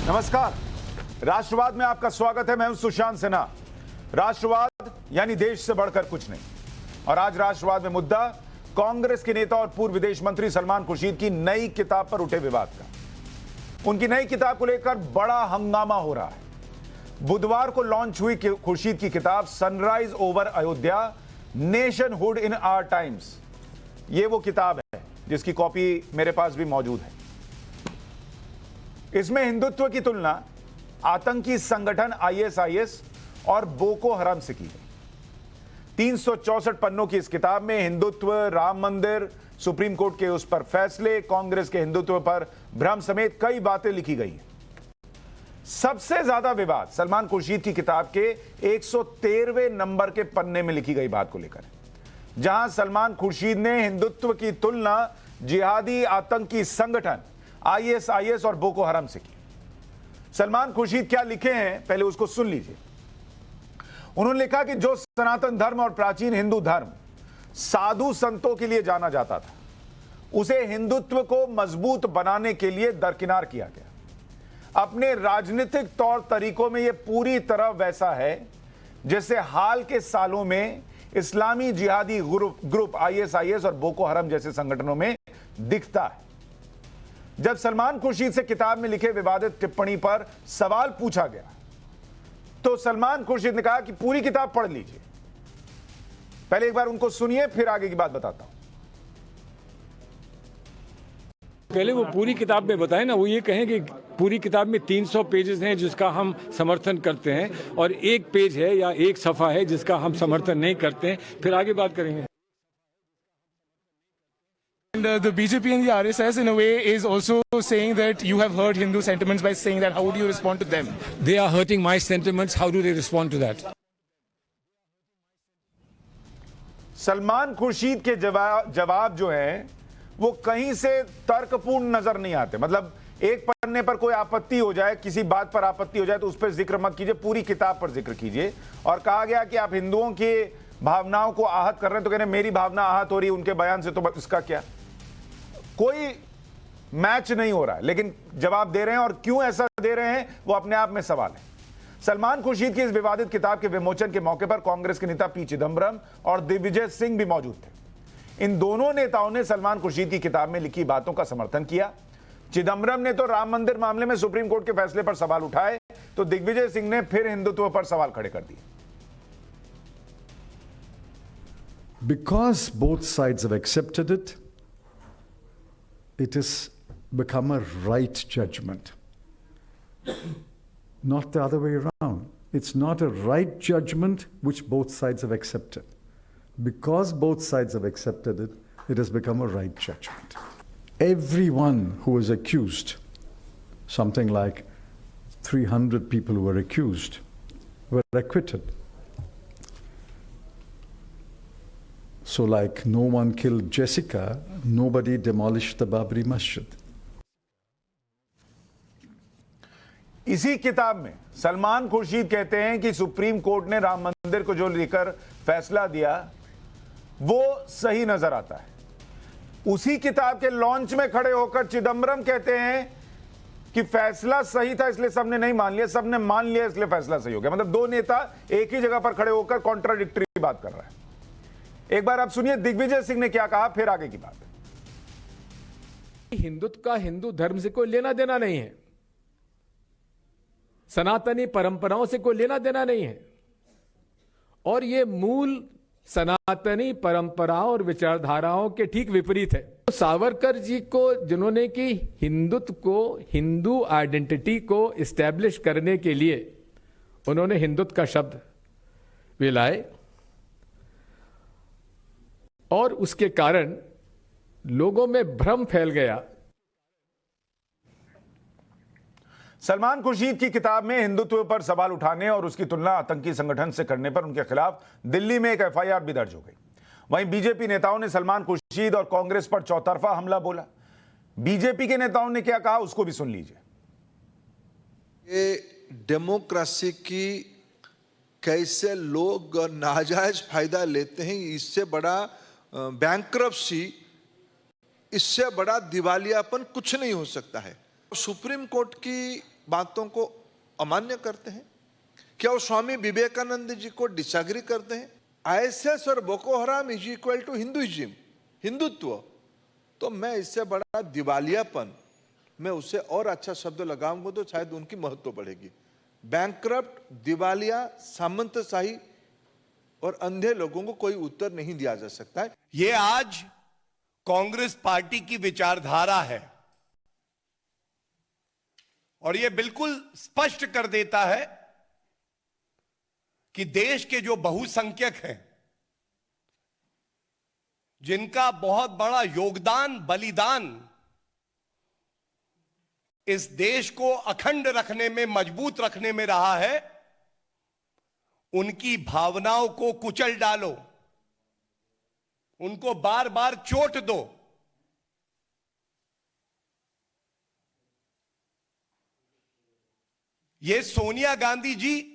नमस्कार, राष्ट्रवाद में आपका स्वागत है। मैं हूं सुशांत सिन्हा। राष्ट्रवाद यानी देश से बढ़कर कुछ नहीं। और आज राष्ट्रवाद में मुद्दा कांग्रेस के नेता और पूर्व विदेश मंत्री सलमान खुर्शीद की नई किताब पर उठे विवाद का। उनकी नई किताब को लेकर बड़ा हंगामा हो रहा है। बुधवार को लॉन्च हुई खुर्शीद की किताब sunrise over Ayodhya, nationhood in our times. ये वो किताब है जिसकी कॉपी मेरे पास भी मौजूद है। इसमें हिंदुत्व की तुलना आतंकी संगठन आईएसआईएस और बोको हराम से की गई। 364 पन्नों की इस किताब में हिंदुत्व, राम मंदिर, सुप्रीम कोर्ट के उस पर फैसले, कांग्रेस के हिंदुत्व पर भ्रम समेत कई बातें लिखी गई हैं। सबसे ज्यादा विवाद सलमान खुर्शीद की किताब के 113वें नंबर के पन्ने में लिखी गई बात को लेकर है, जहां सलमान खुर्शीद ने हिंदुत्व की तुलना जिहादी आतंकी संगठन आईएसआईएस और बोको हराम से की। सलमान खुर्शीद क्या लिखे हैं, पहले उसको सुन लीजिए। उन्होंने लिखा कि जो सनातन धर्म और प्राचीन हिंदू धर्म साधु संतों के लिए जाना जाता था, उसे हिंदुत्व को मजबूत बनाने के लिए दरकिनार किया गया। अपने राजनीतिक तौर तरीकों में यह पूरी तरह वैसा है जैसे हाल के सालों में इस्लामी जिहादी ग्रुप आईएसआईएस और बोको हराम जैसे संगठनों में दिखता है। जब सलमान खुर्शीद से किताब में लिखे विवादित टिप्पणी पर सवाल पूछा गया तो सलमान खुर्शीद ने कहा कि पूरी किताब पढ़ लीजिए। पहले एक बार उनको सुनिए, फिर आगे की बात बताता हूं। पहले वो पूरी किताब में बताएं ना। वो ये कहें कि पूरी किताब में 300 पेजेस हैं जिसका हम समर्थन करते हैं, और एक पेज है या एक सफ़ा है जिसका हम समर्थन नहीं करते हैं, फिर आगे बात करेंगे। And the BJP and the RSS in a way is also saying that you have hurt Hindu sentiments by saying that. How would you respond to them? They are hurting my sentiments. How do they respond to that? Salman Khurshid के जवाब जो हैं वो कहीं से तर्कपूर्ण नजर नहीं आते। मतलब एक पन्ने पर कोई आपत्ति हो जाए, किसी बात पर आपत्ति हो जाए तो उस पर जिक्र मत कीजिए, पूरी किताब पर जिक्र कीजिए। और कहा गया कि आप हिंदुओं की भावनाओं को आहत कर रहे हैं, तो कह रहे हैं मेरी भावना आहत हो रही है उनके बयान से, तो इसका क्या? कोई मैच नहीं हो रहा है, लेकिन जवाब दे रहे हैं। और क्यों ऐसा दे रहे हैं वो अपने आप में सवाल है। सलमान खुर्शीद की इस विवादित किताब के विमोचन के मौके पर कांग्रेस के नेता पी चिदंबरम और दिग्विजय सिंह भी मौजूद थे। इन दोनों नेताओं ने सलमान खुर्शीद की किताब में लिखी बातों का समर्थन किया। चिदंबरम ने तो राम मंदिर मामले में सुप्रीम कोर्ट के फैसले पर सवाल उठाए, तो दिग्विजय सिंह ने फिर हिंदुत्व पर सवाल खड़े कर दिए। Because both sides have accepted it, it has become a right judgment, not the other way around. It's not a right judgment which both sides have accepted. Because both sides have accepted it, it has become a right judgment. Everyone who was accused, something like 300 people who were accused, were acquitted. So like no one killed Jessica, nobody demolished the Babri Masjid. इसी किताब में सलमान खुर्शीद कहते हैं कि supreme court ने राम मंदिर को जो लेकर फैसला दिया वो सही नजर आता है। उसी किताब के लॉन्च में खड़े होकर चिदंबरम कहते हैं कि फैसला सही था इसलिए सबने नहीं मान लिया, सबने मान लिया इसलिए फैसला सही हो गया। मतलब दो नेता एक ही जगह पर खड़े होकर कॉन्ट्राडिक्टरी बात कर रहे हैं। एक बार आप सुनिए दिग्विजय सिंह ने क्या कहा, फिर आगे की बात। हिंदुत्व का हिंदू धर्म से कोई लेना देना नहीं है, सनातनी परंपराओं से कोई लेना देना नहीं है, और ये मूल सनातनी परंपराओं और विचारधाराओं के ठीक विपरीत है। तो सावरकर जी को जिन्होंने कि हिंदुत्व को, हिंदू आइडेंटिटी को इस्टेब्लिश करने के लिए उन्होंने हिंदुत्व का शब्द वे लाए, और उसके कारण लोगों में भ्रम फैल गया। सलमान खुर्शीद की किताब में हिंदुत्व पर सवाल उठाने और उसकी तुलना आतंकी संगठन से करने पर उनके खिलाफ दिल्ली में एक एफआईआर भी दर्ज हो गई। वहीं बीजेपी नेताओं ने सलमान खुर्शीद और कांग्रेस पर चौतरफा हमला बोला। बीजेपी के नेताओं ने क्या कहा उसको भी सुन लीजिए। ये डेमोक्रेसी की कैसे लोग नाजायज फायदा लेते हैं, इससे बड़ा बैंक्रप्सी, इससे बड़ा दिवालियापन कुछ नहीं हो सकता है। सुप्रीम कोर्ट की बातों को अमान्य करते हैं? क्या वो स्वामी विवेकानंद जी को डिसएग्री करते हैं? आईएसआईएस और Boko Haram is equal to Hinduism, Hindutva. तो मैं इससे बड़ा दिवालियापन, मैं उससे और अच्छा शब्द लगाऊंगा तो शायद उनकी महत्व बढ़ेगी। बैंकरप्ट, दिवालिया, सामंतशाही और अंधे लोगों को कोई उत्तर नहीं दिया जा सकता है। ये आज कांग्रेस पार्टी की विचारधारा है और ये बिल्कुल स्पष्ट कर देता है कि देश के जो बहुसंख्यक हैं, जिनका बहुत बड़ा योगदान, बलिदान इस देश को अखंड रखने में, मजबूत रखने में रहा है, उनकी भावनाओं को कुचल डालो, उनको बार बार चोट दो। ये सोनिया गांधी जी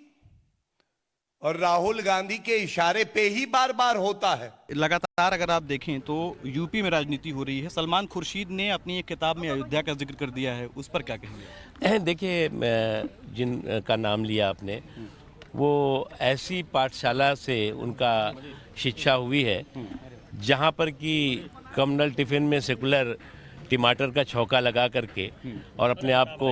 और राहुल गांधी के इशारे पे ही बार बार होता है। लगातार अगर आप देखें तो यूपी में राजनीति हो रही है। सलमान खुर्शीद ने अपनी एक किताब में अयोध्या का जिक्र कर दिया है, उस पर क्या कहेंगे? देखिए, जिन का नाम लिया आपने, वो ऐसी पाठशाला से उनका शिक्षा हुई है जहाँ पर कि कम्युनल टिफिन में सेकुलर टमाटर का छौंका लगा करके और अपने आप को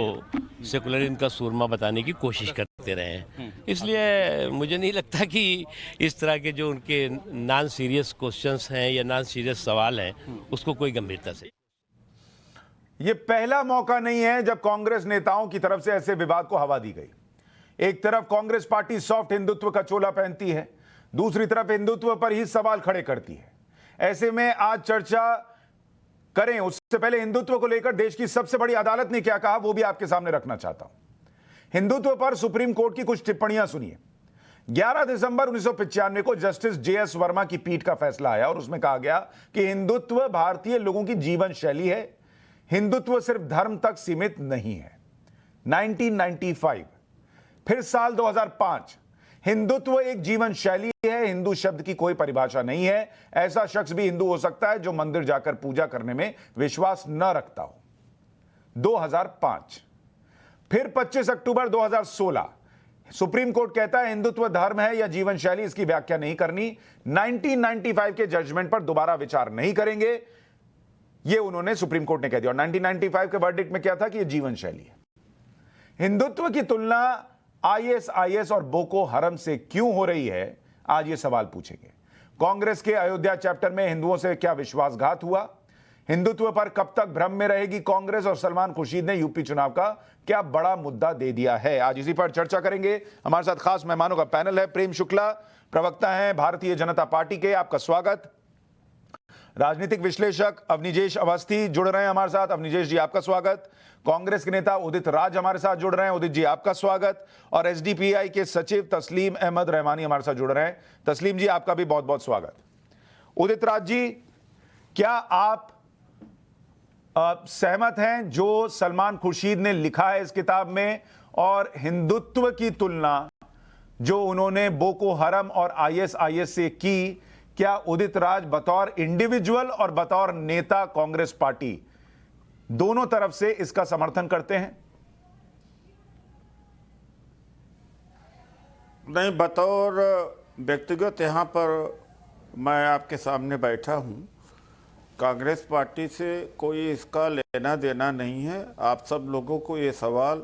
सेकुलरिज्म का सूरमा बताने की कोशिश करते रहे हैं। इसलिए मुझे नहीं लगता कि इस तरह के जो उनके नॉन सीरियस क्वेश्चंस हैं या नॉन सीरियस सवाल हैं उसको कोई गंभीरता से। ये पहला मौका नहीं है जब कांग्रेस नेताओं की तरफ से ऐसे विवाद को हवा दी गई। एक तरफ कांग्रेस पार्टी सॉफ्ट हिंदुत्व का चोला पहनती है, दूसरी तरफ हिंदुत्व पर ही सवाल खड़े करती है। ऐसे में आज चर्चा करें उससे पहले हिंदुत्व को लेकर देश की सबसे बड़ी अदालत ने क्या कहा वो भी आपके सामने रखना चाहता हूं। हिंदुत्व पर सुप्रीम कोर्ट की कुछ टिप्पणियां सुनिए। 11 दिसंबर 1995 को जस्टिस जेएस वर्मा की पीठ का फैसला आया और उसमें कहा गया कि हिंदुत्व भारतीय लोगों की जीवन शैली है, हिंदुत्व सिर्फ धर्म तक सीमित नहीं है। 1995, फिर साल 2005, हिंदुत्व एक जीवन शैली है, हिंदू शब्द की कोई परिभाषा नहीं है। ऐसा शख्स भी हिंदू हो सकता है जो मंदिर जाकर पूजा करने में विश्वास न रखता हो। 2005, फिर 25 अक्टूबर 2016, सुप्रीम कोर्ट कहता है हिंदुत्व धर्म है या जीवन शैली, इसकी व्याख्या नहीं करनी। 1995 के जजमेंट पर दोबारा विचार नहीं करेंगे, यह उन्होंने सुप्रीम कोर्ट ने कह दिया। और 1995 के वर्डिक्ट में क्या था कि यह जीवन शैली है। हिंदुत्व की तुलना आईएसआईएस और बोको हरम से क्यों हो रही है, आज ये सवाल पूछेंगे। कांग्रेस के अयोध्या चैप्टर में हिंदुओं से क्या विश्वासघात हुआ, हिंदुत्व पर कब तक भ्रम में रहेगी कांग्रेस, और सलमान खुर्शीद ने यूपी चुनाव का क्या बड़ा मुद्दा दे दिया है, आज इसी पर चर्चा करेंगे। हमारे साथ खास मेहमानों का पैनल है। प्रेम शुक्ला प्रवक्ता हैं भारतीय जनता पार्टी के, आपका स्वागत। राजनीतिक विश्लेषक अवनिजेश अवस्थी जुड़ रहे हैं हमारे साथ। अवनिजेश जी, आपका स्वागत। कांग्रेस के नेता उदित राज हमारे साथ जुड़ रहे हैं। उदित जी, आपका स्वागत। और एसडीपीआई के सचिव तस्लीम अहमद रहमानी हमारे साथ जुड़ रहे हैं। तस्लीम जी, आपका भी बहुत बहुत स्वागत। उदित राज जी, क्या आप सहमत हैं जो सलमान खुर्शीद ने लिखा है इस किताब में, और हिंदुत्व की तुलना जो उन्होंने बोको हरम और आईएसआईएस से की, क्या उदित राज बतौर इंडिविजुअल और बतौर नेता कांग्रेस पार्टी दोनों तरफ से इसका समर्थन करते हैं? नहीं, बतौर व्यक्तिगत यहाँ पर मैं आपके सामने बैठा हूँ। कांग्रेस पार्टी से कोई इसका लेना देना नहीं है। आप सब लोगों को ये सवाल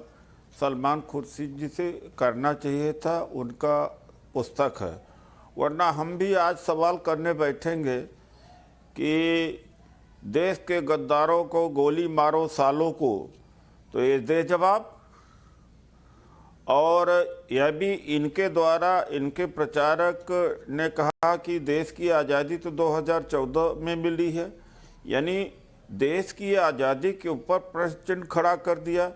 सलमान खुर्शीद जी से करना चाहिए था, उनका पुस्तक है। वरना हम भी आज सवाल करने बैठेंगे कि देश के गद्दारों को गोली मारो सालों को, तो ये दे जवाब। और यह भी इनके द्वारा, इनके प्रचारक ने कहा कि देश की आज़ादी तो 2014 में मिली है, यानी देश की आज़ादी के ऊपर प्रश्न चिन्ह खड़ा कर दिया।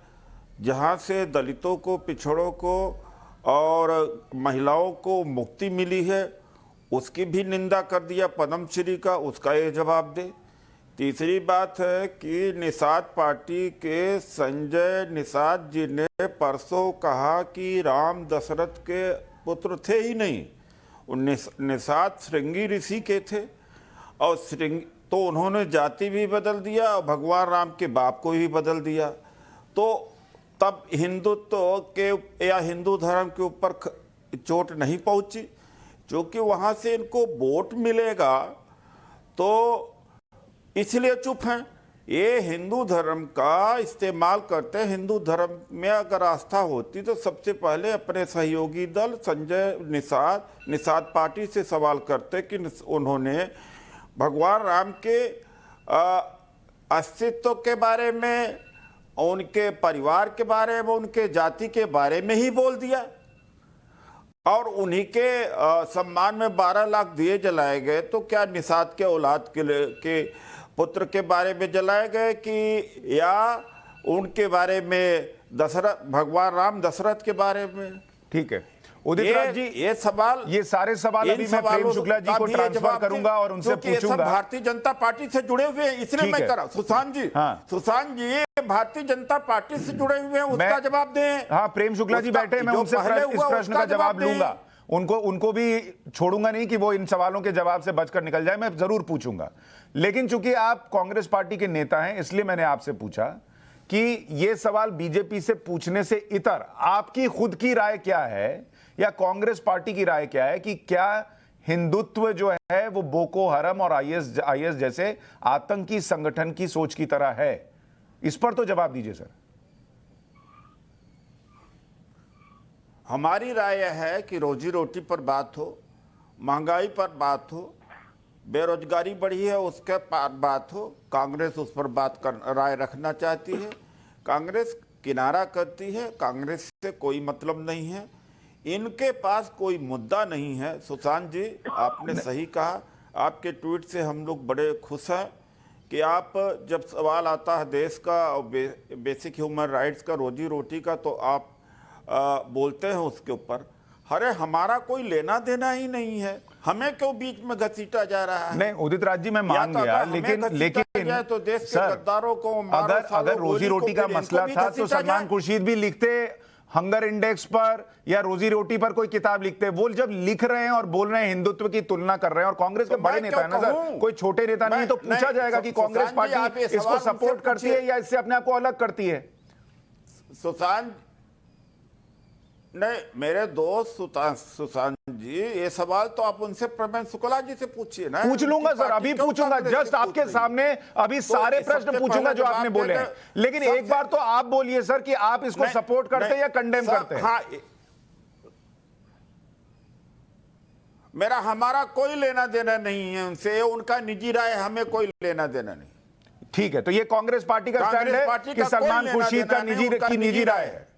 जहाँ से दलितों को, पिछड़ों को और महिलाओं को मुक्ति मिली है, उसकी भी निंदा कर दिया पद्मश्री का, उसका ये जवाब दे। तीसरी बात है कि निषाद पार्टी के संजय निषाद जी ने परसों कहा कि राम दशरथ के पुत्र थे ही नहीं, निषाद श्रृंगी ऋषि के थे। और तो उन्होंने जाति भी बदल दिया और भगवान राम के बाप को भी बदल दिया। तो तब हिंदुत्व के या हिंदू धर्म के ऊपर चोट नहीं पहुंची, क्योंकि वहां से इनको वोट मिलेगा तो इसलिए चुप हैं। ये हिंदू धर्म का इस्तेमाल करते हैं। हिंदू धर्म में अगर आस्था होती तो सबसे पहले अपने सहयोगी दल संजय निषाद पार्टी से सवाल करते कि उन्होंने भगवान राम के अस्तित्व के बारे में, उनके परिवार के बारे में, उनके जाति के बारे में ही बोल दिया और उन्हीं के सम्मान में 12 लाख दिए जलाए गए। तो क्या निषाद के औलाद के पुत्र के बारे में जलाए गए कि या उनके बारे में भगवान राम दशरथ के बारे में? ठीक है उदित राज जी, ये सारे सवाल अभी मैं प्रेम शुक्ला जी को ट्रांसफर करूंगा और उनसे पूछूंगा। भारतीय जनता पार्टी से जुड़े हुए हैं, इसलिए मैं करा। सुशांत जी, हाँ। सुशांत जी ये भारतीय जनता पार्टी से जुड़े हुए हैं, उसका जवाब दें। हाँ प्रेम शुक्ला जी बैठे, मैं उनसे इस प्रश्न का जवाब लूंगा। उनको भी छोड़ूंगा नहीं कि वो इन सवालों के जवाब से बचकर निकल जाए, मैं जरूर पूछूंगा। लेकिन चूंकि आप कांग्रेस पार्टी के नेता हैं, इसलिए मैंने आपसे पूछा कि ये सवाल बीजेपी से पूछने से इतर आपकी खुद की राय क्या है या कांग्रेस पार्टी की राय क्या है कि क्या हिंदुत्व जो है वो बोको हरम और आईएस जैसे आतंकी संगठन की सोच की तरह है? इस पर तो जवाब दीजिए सर। हमारी राय यह है कि रोजी रोटी पर बात हो, महंगाई पर बात हो, बेरोजगारी बढ़ी है उसके पर बात हो, कांग्रेस उस पर राय रखना चाहती है। कांग्रेस किनारा करती है, कांग्रेस से कोई मतलब नहीं है, इनके पास कोई मुद्दा नहीं है। सुशांत जी आपने सही कहा, आपके ट्वीट से हम लोग बड़े खुश हैं कि आप जब सवाल आता है देश का और बेसिक ह्यूमन राइट्स का, रोजी रोटी का, तो आप बोलते हैं उसके ऊपर। अरे हमारा कोई लेना देना ही नहीं है, हमें क्यों बीच में घसीटा जा रहा है? नहीं उदित राज जी मैं मान गया, लेकिन तो देश के गद्दारों को अगर रोजी रोटी का मसला था तो सलमान खुर्शीद भी लिखते, हंगर इंडेक्स पर या रोजी रोटी पर कोई किताब लिखते। वो जब लिख रहे हैं और बोल रहे हैं हिंदुत्व की तुलना कर रहे हैं, और कांग्रेस के बड़े नेता है ना सर, कोई छोटे नेता नहीं, तो पूछा जाएगा कि कांग्रेस पार्टी इसको सपोर्ट करती है या इससे अपने आप को अलग करती है? सुशांत नहीं, मेरे दोस्त सुशांत जी, ये सवाल तो आप उनसे प्रवीण शुक्ला जी से पूछिए ना। पूछ लूंगा सर, अभी पूछूंगा, जस्ट आपके सामने अभी सारे प्रश्न पूछूंगा जो आपने बोले हैं। लेकिन एक बार तो आप बोलिए सर कि आप इसको सपोर्ट करते हैं या कंडेम करते हैं? हाँ, हमारा कोई लेना देना नहीं है उनसे, उनका निजी राय, हमें कोई लेना देना नहीं। ठीक है, तो ये कांग्रेस पार्टी का स्टैंड है कि सलमान खुर्शीद का निजी राय है?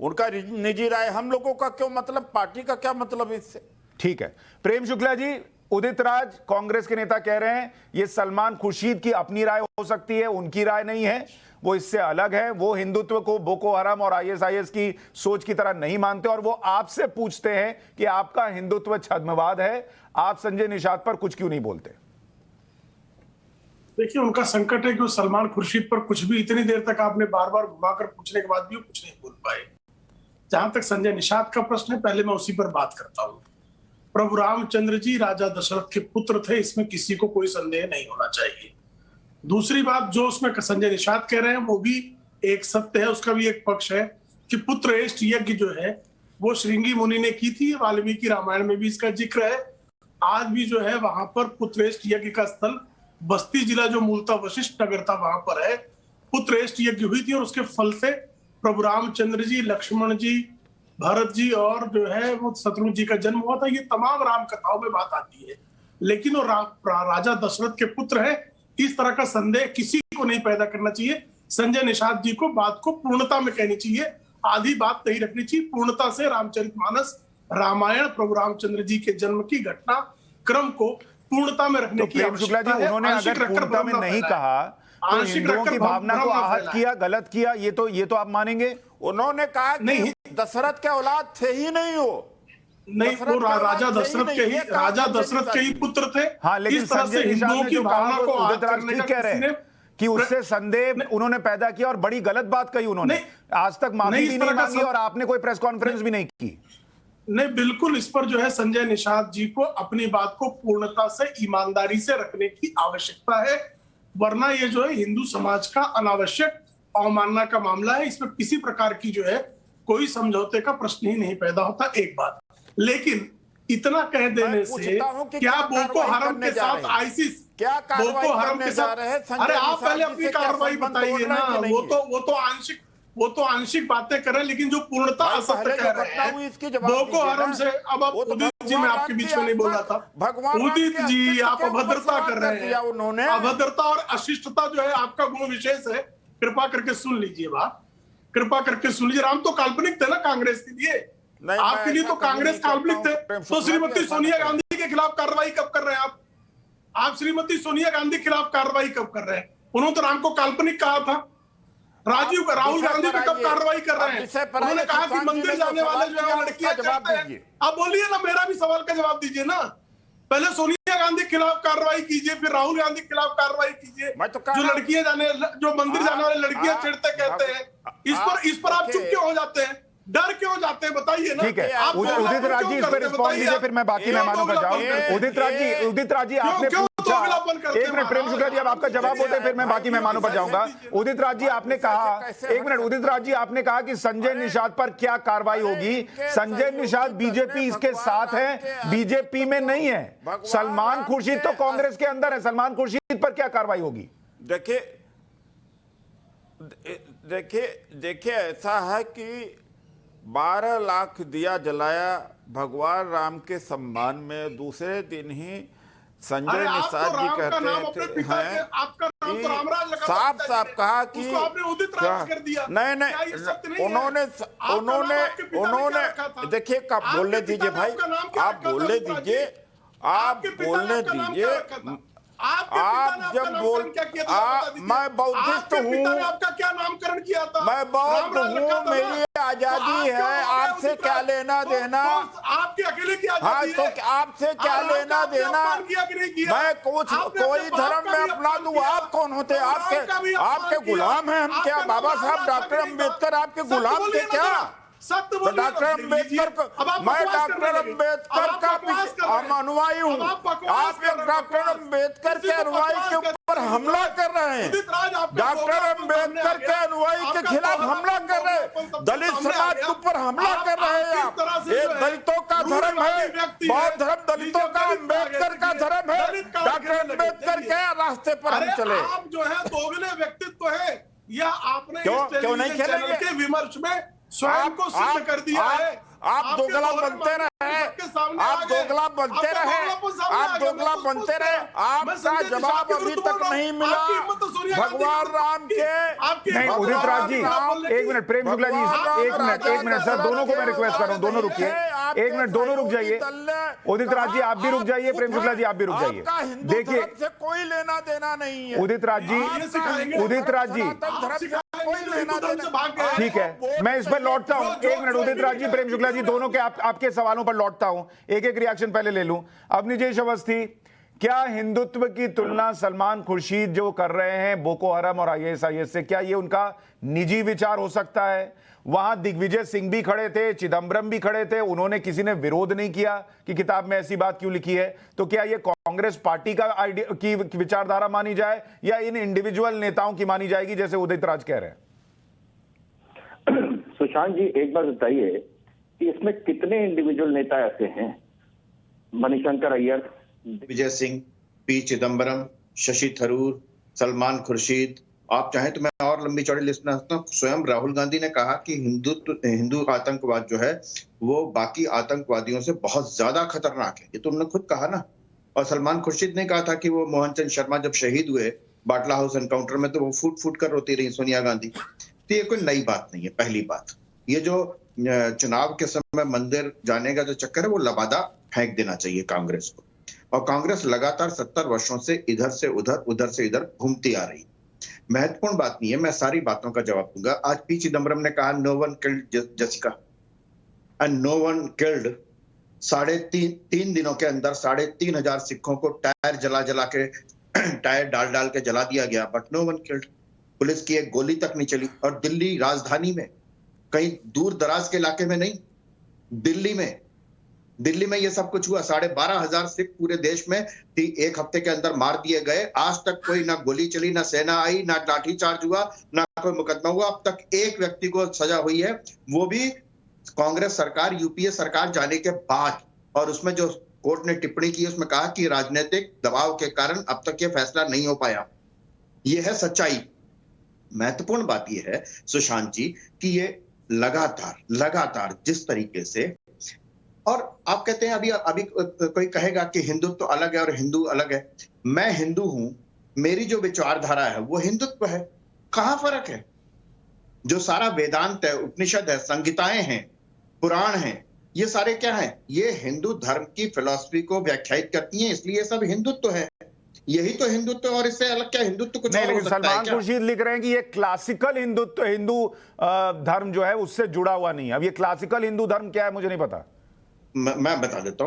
उनका निजी राय, हम लोगों का क्यों मतलब, पार्टी का क्या मतलब इससे? ठीक है प्रेम शुक्ला जी, उदित राज कांग्रेस के नेता कह रहे हैं ये सलमान खुर्शीद की अपनी राय हो सकती है, उनकी राय नहीं है, वो इससे अलग है। वो हिंदुत्व को बोको हराम और आईएसआईएस की सोच की तरह नहीं मानते, और वो आपसे पूछते हैं कि आपका हिंदुत्व छद्मवाद है, आप संजय निषाद पर कुछ क्यों नहीं बोलते? देखिए उनका संकट है कि वो सलमान खुर्शीद पर कुछ भी, इतनी देर तक आपने बार बार घुमाकर पूछने के बाद भी वो कुछ नहीं बोल पाए। जहां तक संजय निषाद का प्रश्न है, पहले मैं उसी पर बात करता हूं। प्रभु रामचंद्र जी राजा दशरथ के पुत्र थे, इसमें किसी को कोई संदेह नहीं होना चाहिए। दूसरी बात जो उसमें संजय निषाद कह रहे हैं वो भी एक सत्य है, उसका भी एक पक्ष है कि पुत्रएष्ट यज्ञ जो है वो श्रृंगी मुनि ने की थी, वाल्मीकि रामायण में भी इसका जिक्र है। आज भी जो है वहां पर पुत्रएष्ट यज्ञ का स्थल बस्ती जिला जो मूलतः वशिष्ठ नगर था वहां पर है, पुत्रएष्ट यज्ञ हुई थी, और उसके फल से प्रभु रामचंद्र जी, लक्ष्मण जी, भरत जी और जो है वो शत्रुघ्न जी का जन्म हुआ था। ये तमाम राम कथाओं में बात आती है, लेकिन वो राजा दशरथ के पुत्र है, इस तरह का संदेह किसी को नहीं पैदा करना चाहिए। संजय निषाद जी को बात को पूर्णता में कहनी चाहिए, आधी बात नहीं रखनी चाहिए। पूर्णता से रामचरितमानस, रामायण, प्रभु रामचंद्र जी के जन्म की घटना क्रम को पूर्णता में रखने की आवश्यकता है। उन्होंने अगर पूर्णता में नहीं कहा तो हिंदुओं की भावना को आहत किया, गलत किया, ये तो आप मानेंगे? उन्होंने कहा नहीं, दशरथ के औलाद थे ही नहीं, वो नहीं, वो राजा दशरथ के ही पुत्र थे। हाँ, लेकिन संजय निषाद ने जो कहा को उदित राज ठीक कह रहे हैं कि उससे संदेह उन्होंने पैदा किया और बड़ी गलत बात कही उन्होंने। आज तक माफी भी नहीं मांगी और आपने कोई प्रेस कॉन्फ्रेंस भी नहीं की। नहीं, बिल्कुल इस पर जो है संजय निषाद जी को अपनी बात को पूर्णता से, ईमानदारी से रखने की आवश्यकता है। वरना ये जो है हिंदू समाज का अनावश्यक अवमानना का मामला है। इसमें किसी प्रकार की जो है कोई समझौते का प्रश्न ही नहीं पैदा होता, एक बात। लेकिन इतना कह देने से क्या बोको हराम के साथ आईसिस क्या बोको हराम के साथ, अरे आप पहले अपनी कार्रवाई बताइए ना। वो तो आंशिक बातें कर रहे हैं, लेकिन जो पूर्णता असत्य कह रहे हैं बोको हराम से। अब आप उदित जी, मैं आपके बीच में नहीं बोल रहा था, उदित जी आप अभद्रता कर रहे हैं। अभद्रता और अशिष्टता जो है आपका गुण विशेष है। कृपा करके सुन लीजिए बात, कृपा करके सुन लीजिए। राम तो काल्पनिक थे ना कांग्रेस के लिए, आपके लिए तो कांग्रेस काल्पनिक थे। तो श्रीमती सोनिया गांधी के खिलाफ कार्रवाई कब कर रहे हैं आप श्रीमती सोनिया गांधी के खिलाफ कार्रवाई कब कर रहे हैं? उन्होंने तो राम को काल्पनिक कहा था। राहुल गांधी पे कब कार्रवाई कर रहे हैं? उन्होंने कहा कि मंदिर जाने वाले जो है लड़कियां चढ़ते हैं। आप बोलिए ना, मेरा भी सवाल का जवाब दीजिए ना। पहले सोनिया गांधी के खिलाफ कार्रवाई कीजिए, फिर राहुल गांधी के खिलाफ कार्रवाई कीजिए। जो लड़कियां जो मंदिर जाने वाले लड़कियां चिढ़ते कहते हैं, इस पर आप चुप क्यों हो जाते हैं? डर क्यों जाते हैं बताइए ना। ठीक है, उदित राज जी इस पर रिस्पॉन्ड कीजिए, फिर मैं बाकी मेहमानों पर जाऊं। उदित राज जी आपने पूछा, एक मिनट प्रेम शुक्ला जी, अब आपका जवाब होते फिर मैं बाकी मेहमानों पर जाऊंगा। उदित राज जी आपने कहा, एक मिनट, उदित राज जी आपने कहा कि संजय निषाद पर क्या कार्रवाई होगी? संजय निषाद बीजेपी इसके साथ है, बीजेपी में नहीं है। सलमान खुर्शीद तो कांग्रेस के अंदर है, सलमान खुर्शीद पर क्या कार्रवाई होगी? देखिए ऐसा है कि 12 लाख दिया जलाया भगवान राम के सम्मान में। दूसरे दिन ही संजय निषाद जी कहते हैं कि साफ साफ कहा कि नहीं, उन्होंने देखिए, कब बोलने दीजिए भाई, आप बोलने दीजिए, आप बोलने दीजिए। आप जब मैं बौद्धिस्ट हूँ, आपका क्या नामकरण किया था? मैं बौद्ध हूँ, मेरी आजादी है, आपसे क्या लेना देना? आपके अकेले की हाँ, आजादी तो आपसे क्या लेना देना? मैं कोई धर्म में अपना दूं, आप कौन होते? आपके गुलाम हैं हम क्या? बाबा साहब डॉक्टर अम्बेडकर आपके गुलाम थे क्या? तो डॉक्टर अम्बेडकर को, मैं डॉक्टर अम्बेडकर का अनुयायी हूँ। आप डॉक्टर अम्बेडकर के अनुयायी के ऊपर हमला कर रहे हैं, डॉक्टर अम्बेडकर के अनुयायी के खिलाफ हमला कर रहे हैं, दलित समाज के ऊपर हमला कर रहे हैं आप। ये दलितों का धर्म है, बौद्ध धर्म दलितों का, अम्बेडकर का धर्म है। डॉक्टर अम्बेडकर के रास्ते पर हम चले। आप जो है दोगले व्यक्तित्व है, या आपने क्यों नहीं खेलेंगे? के विमर्श में स्वयं को सिद्ध कर दिया है। आप दोगला बनते रहे, आप दोगला बनते रहे, आप दोगला बनते रहे। आपका जवाब अभी तक नहीं मिला भगवान राम के। नहीं उदित राज जी, एक मिनट, प्रेम शुक्ला जी एक मिनट सर, दोनों को मैं रिक्वेस्ट कर रहा हूं, दोनों रुकिए, एक मिनट, दोनों रुक जाइए। उदित राज जी आप भी रुक जाइए, प्रेम शुक्ला जी आप भी रुक जाइए। देखिए से कोई लेना देना नहीं है। उदित राज जी, ठीक है, मैं इस पर लौटता हूं। एक मिनट उदित राज जी, प्रेम शुक्ला जी, दोनों के आपके सवालों पर लौटता हूं, एक एक रिएक्शन पहले ले लूं। अवनीजेश अवस्थी, क्या हिंदुत्व की तुलना सलमान खुर्शीद जो कर रहे हैं बोको हराम और आईएसआईएस से, क्या ये उनका निजी विचार हो सकता है? वहां दिग्विजय सिंह भी खड़े थे, चिदम्बरम भी खड़े थे, उन्होंने किसी ने विरोध नहीं किया कि किताब में ऐसी बात क्यों लिखी है। तो क्या ये कांग्रेस पार्टी का आइडिया की विचारधारा मानी जाए या इन इंडिविजुअल नेताओं की मानी जाएगी, जैसे उदित राज कह रहे हैं? सुशांत जी एक बार बताइए कि इसमें कितने इंडिविजुअल नेता ऐसे हैं? मणिशंकर अय्यर, विजय सिंह, पी चिदम्बरम, शशि थरूर, सलमान खुर्शीद, आप चाहें तो मैं और लंबी चौड़ी लिस्ट बना सकता हूँ। स्वयं राहुल गांधी ने कहा कि हिंदू आतंकवाद जो है वो बाकी आतंकवादियों से बहुत ज्यादा खतरनाक है, ये तो उन्होंने खुद कहा ना। और सलमान खुर्शीद ने कहा था कि वो मोहनचंद शर्मा जब शहीद हुए बाटला हाउस एनकाउंटर में, तो वो फूट फूट कर रोती रही सोनिया गांधी। तो ये कोई नई बात नहीं है। पहली बात, ये जो चुनाव के समय मंदिर जाने का जो चक्कर है वो लबादा फेंक देना चाहिए कांग्रेस को। और कांग्रेस लगातार 70 वर्षों से इधर से उधर से इधर घूमती आ रही। महत्वपूर्ण बात नहीं है, मैं सारी बातों का जवाब दूंगा। आज पी चिदम्बरम ने कहा no one killed Jessica and no one killed. 3.5 दिनों के अंदर 3,500 सिखों को टायर जला के टायर डाल के जला दिया गया, but no one killed. Police की एक गोली तक नहीं चली। और दिल्ली राजधानी में, कहीं दूर दराज के इलाके में नहीं, दिल्ली में दिल्ली में ये सब कुछ हुआ, 12,500 सिख पूरे देश में एक हफ्ते के अंदर मार दिए गए। आज तक कोई ना गोली चली, ना सेना आई, ना लाठीचार्ज हुआ, ना कोई मुकदमा हुआ। अब तक एक व्यक्ति को सजा हुई है, वो भी कांग्रेस सरकार, यूपीए सरकार जाने के बाद। और उसमें जो कोर्ट ने टिप्पणी की उसमें कहा कि राजनीतिक दबाव के कारण अब तक ये फैसला नहीं हो पाया। ये है सच्चाई। महत्वपूर्ण बात यह है सुशांत जी कि ये लगातार जिस तरीके से, और आप कहते हैं अभी कोई कहेगा कि हिंदुत्व तो अलग है और हिंदू अलग है। मैं हिंदू हूं, मेरी जो विचारधारा है वो हिंदुत्व है। कहां फर्क है? जो सारा वेदांत है, उपनिषद है, संहिताएं हैं, पुराण हैं, ये सारे क्या है? ये हिंदू धर्म की फिलॉसफी को व्याख्यायित करती हैं, इसलिए सब हिंदुत्व है। यही तो हिंदुत्व, और इससे अलग क्या हिंदुत्व कुछ नहीं। और हो लेकिन सकता है सलमान क्या? खुर्शीद लिख रहे हैं कि ये क्लासिकल हिंदुत्व, हिंदू धर्म जो है उससे जुड़ा हुआ नहीं है। अब ये क्लासिकल हिंदू धर्म क्या है मुझे नहीं पता। मैं बता देता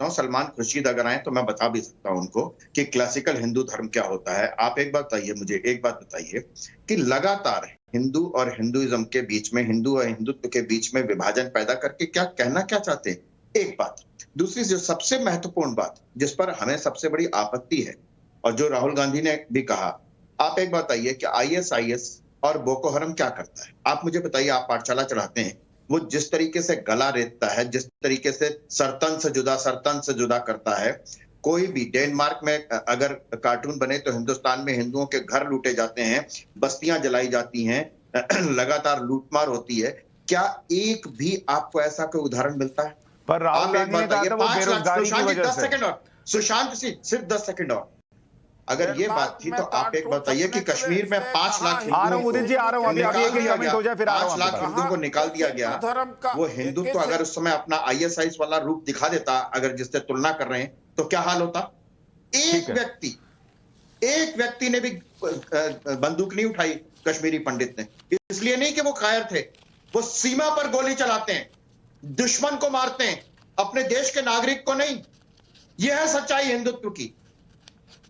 हूं। सलमान खुर्शीद अगर आए तो मैं बता भी सकता हूं उनको कि क्लासिकल हिंदू धर्म क्या होता है। आप एक बात बताइए, मुझे एक बात बताइए कि लगातार हिंदू और हिंदुइज्म के बीच में, हिंदू और हिंदुत्व के बीच में विभाजन पैदा करके क्या कहना क्या चाहते हैं? एक बात। दूसरी जो सबसे महत्वपूर्ण बात जिस पर हमें सबसे बड़ी आपत्ति है और जो राहुल गांधी ने भी कहा, आप एक बात बताइए कि आईएसआईएस और बोको हरम क्या करता है? आप मुझे बताइए। आप पाठशाला चढ़ाते हैं, वो जिस तरीके से गला रेतता है, जिस तरीके से सरतन से जुदा करता है। कोई भी डेनमार्क में अगर कार्टून बने तो हिंदुस्तान में हिंदुओं के घर लूटे जाते हैं, बस्तियां जलाई जाती हैं, लगातार लूटमार होती है। क्या एक भी आपको ऐसा कोई उदाहरण मिलता है? पर राहुल गांधी ने कहा था वो बेरोजगारी की वजह से। 10 सेकंड और सुशांत सिंह, सिर्फ 10 सेकंड और। अगर ये बात थी तो आप एक बताइए कि कश्मीर में 5 लाख उदित जी आ रहा हूं, अभी एक कमेंट हो जाए फिर 5 लाख हिंदुओं को निकाल दिया गया। वो हिंदुत्व अगर उस समय अपना आईएसआईएस वाला रूप दिखा देता, अगर जिससे तुलना कर रहे हैं, तो क्या हाल होता? एक व्यक्ति ने भी बंदूक नहीं उठाई कश्मीरी पंडित ने। इसलिए नहीं कि वो कायर थे, वो सीमा पर गोली चलाते हैं, दुश्मन को मारते हैं, अपने देश के नागरिक को नहीं। यह है सच्चाई हिंदुत्व की।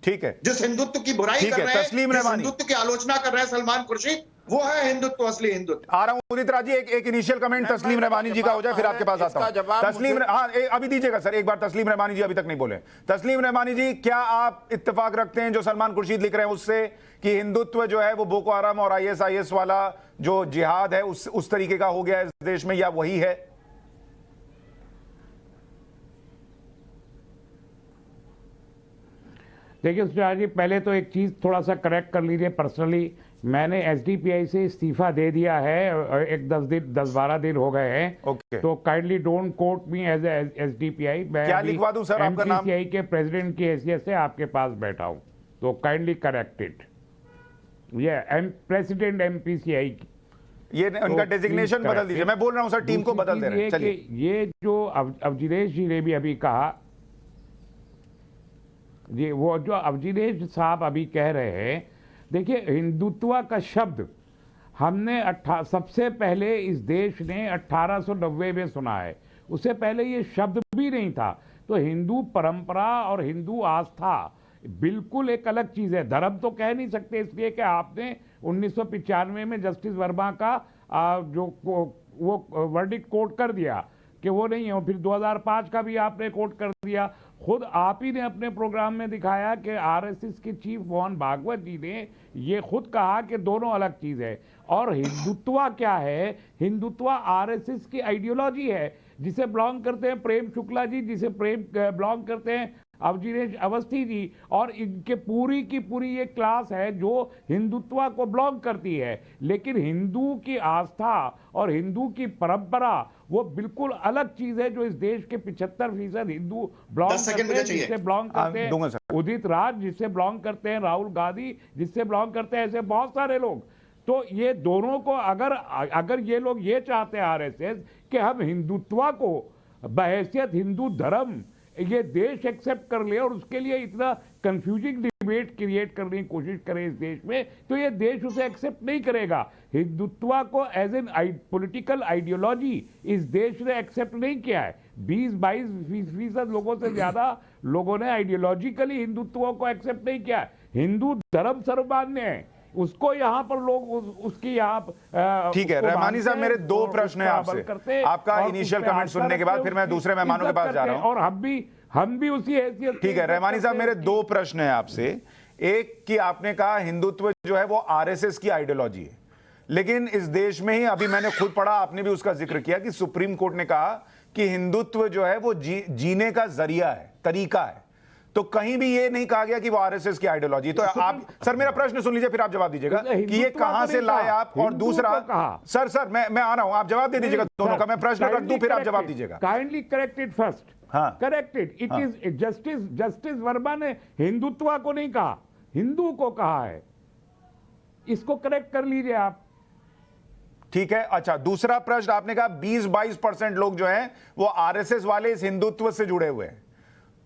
ठीक है। जिस हिंदुत्व की बुराई कर रहे हैं, जिस हिंदुत्व की आलोचना कर रहे हैं सलमान खुर्शीद, वो है हिंदुत्व, असली हिंदुत्व। आ रहा हूं उदित राज जी, एक इनिशियल कमेंट तस्लीम रहमानी जी का हो जाए फिर आपके पास आता हूं। तस्लीम, हाँ अभी दीजिएगा सर एक बार। तस्लीम रहमानी जी अभी तक नहीं बोले। तस्लीम रहमानी जी, क्या आप इत्तेफाक रखते हैं जो सलमान खुर्शीद लिख रहे हैं उससे कि हिंदुत्व जो है वो बोको हराम और आईएसआईएस वाला जो जिहाद है उस तरीके का हो गया है इस देश में, या वही है? देखिए सुशांत जी, पहले तो एक चीज़ थोड़ा सा करेक्ट कर लीजिए। पर्सनली मैंने एसडीपीआई से इस्तीफा दे दिया है, एक 10-12 दिन हो गए हैं। तो kindly don't quote me as SDPI. मैं क्या लिखवा दूं सर आपका नाम? एमपीसीआई के प्रेसिडेंट की हैसियत से आपके पास बैठा हूं, तो काइंडली करेक्ट इट। ये प्रेसिडेंट एमपीसीआई की, ये उनका डेजिग्नेशन बदल दीजिए। मैं बोल रहा हूं सर, टीम को बदल दे रहे हैं। चलिए, ये जो अवजिनेश जी ने भी अभी कहा, जी वो जो अवजिनेश साहब अभी कह रहे हैं, देखिए हिंदुत्व का शब्द हमने सबसे पहले इस देश ने 1890 में सुना है। उससे पहले ये शब्द भी नहीं था। तो हिंदू परंपरा और हिंदू आस्था बिल्कुल एक अलग चीज़ है। धर्म तो कह नहीं सकते, इसलिए कि आपने 1995 में जस्टिस वर्मा का जो वो वर्डिक्ट कोट कर दिया कि वो नहीं है, और फिर 2005 का भी आपने कोट कर दिया। खुद आप ही ने अपने प्रोग्राम में दिखाया कि आरएसएस के चीफ मोहन भागवत जी ने ये खुद कहा कि दोनों अलग चीज़ है। और हिंदुत्व क्या है? हिंदुत्व आरएसएस की आइडियोलॉजी है, जिसे बिलोंग करते हैं प्रेम शुक्ला जी, जिसे बिलोंग करते हैं अवजिनेश अवस्थी जी, और इनके पूरी की पूरी ये क्लास है जो हिंदुत्व को बिलोंग करती है। लेकिन हिंदू की आस्था और हिंदू की परंपरा वो बिल्कुल अलग चीज है, जो इस देश के 75% हिंदू बिलोंग करते हैं, जिससे बिलोंग करते हैं उदित राज, जिससे बिलोंग करते हैं राहुल गांधी, जिससे बिलोंग करते हैं ऐसे बहुत सारे लोग। तो ये दोनों को अगर ये लोग ये चाहते हैं आरएसएस कि हम हिंदुत्व को बहैसियत हिंदू धर्म ये देश एक्सेप्ट कर ले और उसके लिए इतना कंफ्यूजिंग डिबेट क्रिएट करने की कोशिश करे इस देश में, तो ये देश उसे एक्सेप्ट नहीं करेगा। हिंदुत्व को एज एन पॉलिटिकल आइडियोलॉजी इस देश ने एक्सेप्ट नहीं किया है। 20-22% लोगों से ज्यादा लोगों ने आइडियोलॉजिकली हिंदुत्व को एक्सेप्ट नहीं किया है। हिंदू धर्म सर्वमान्य है, उसको यहाँ पर लोग उसकी यहाँ ठीक है रहमानी साहब, मेरे दो प्रश्न हैं आपसे। आपका इनिशियल कमेंट सुनने के बाद फिर मैं दूसरे मेहमानों के पास जा रहा हूं और हम भी उसी हैसियत। ठीक है रहमानी साहब, मेरे दो प्रश्न हैं आपसे। एक कि आपने कहा हिंदुत्व जो है वो आरएसएस की आइडियोलॉजी है, लेकिन इस देश में ही अभी मैंने खुद पढ़ा, आपने भी उसका जिक्र किया कि सुप्रीम कोर्ट ने कहा कि हिंदुत्व जो है वो जीने का जरिया है, तरीका है। तो कहीं भी ये नहीं कहा गया कि वो आरएसएस की आइडियोलॉजी। तो आप सर मेरा प्रश्न सुन लीजिए, फिर आप जवाब दीजिएगा कि ये कहां से लाए आप। और दूसरा सर मैं आ रहा हूं, आप जवाब दे दीजिएगा दोनों का। मैं प्रश्न रख दूं फिर आप जवाब दीजिएगा। Kindly corrected first. हाँ corrected. It is justice Verma ने हिंदुत्व को नहीं कहा, हिंदू को कहा है। इसको करेक्ट कर लीजिए आप। ठीक है। अच्छा दूसरा प्रश्न, आपने कहा 20-22% लोग जो हैं वो आरएसएस वाले इस हिंदुत्व से जुड़े हुए हैं।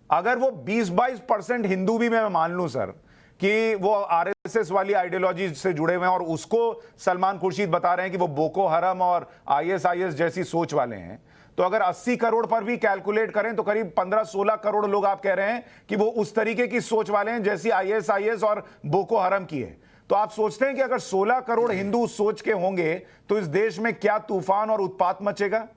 अगर वो 20-22% हिंदू भी मैं मान लूं सर कि वो आरएसएस वाली आइडियोलॉजी से जुड़े हुए हैं और उसको सलमान खुर्शीद बता रहे हैं कि वो बोको हरम और आईएसआईएस जैसी सोच वाले हैं, तो अगर 80 करोड़ पर भी कैलकुलेट करें तो करीब 15-16 करोड़ लोग आप कह रहे हैं कि वो उस तरीके की सोच वाले हैं जैसी आईएसआईएस और बोको हरम की है। तो आप सोचते हैं कि अगर 16 करोड़ हिंदू उस सोच के होंगे तो इस देश में क्या तूफान और उत्पात मचेगा?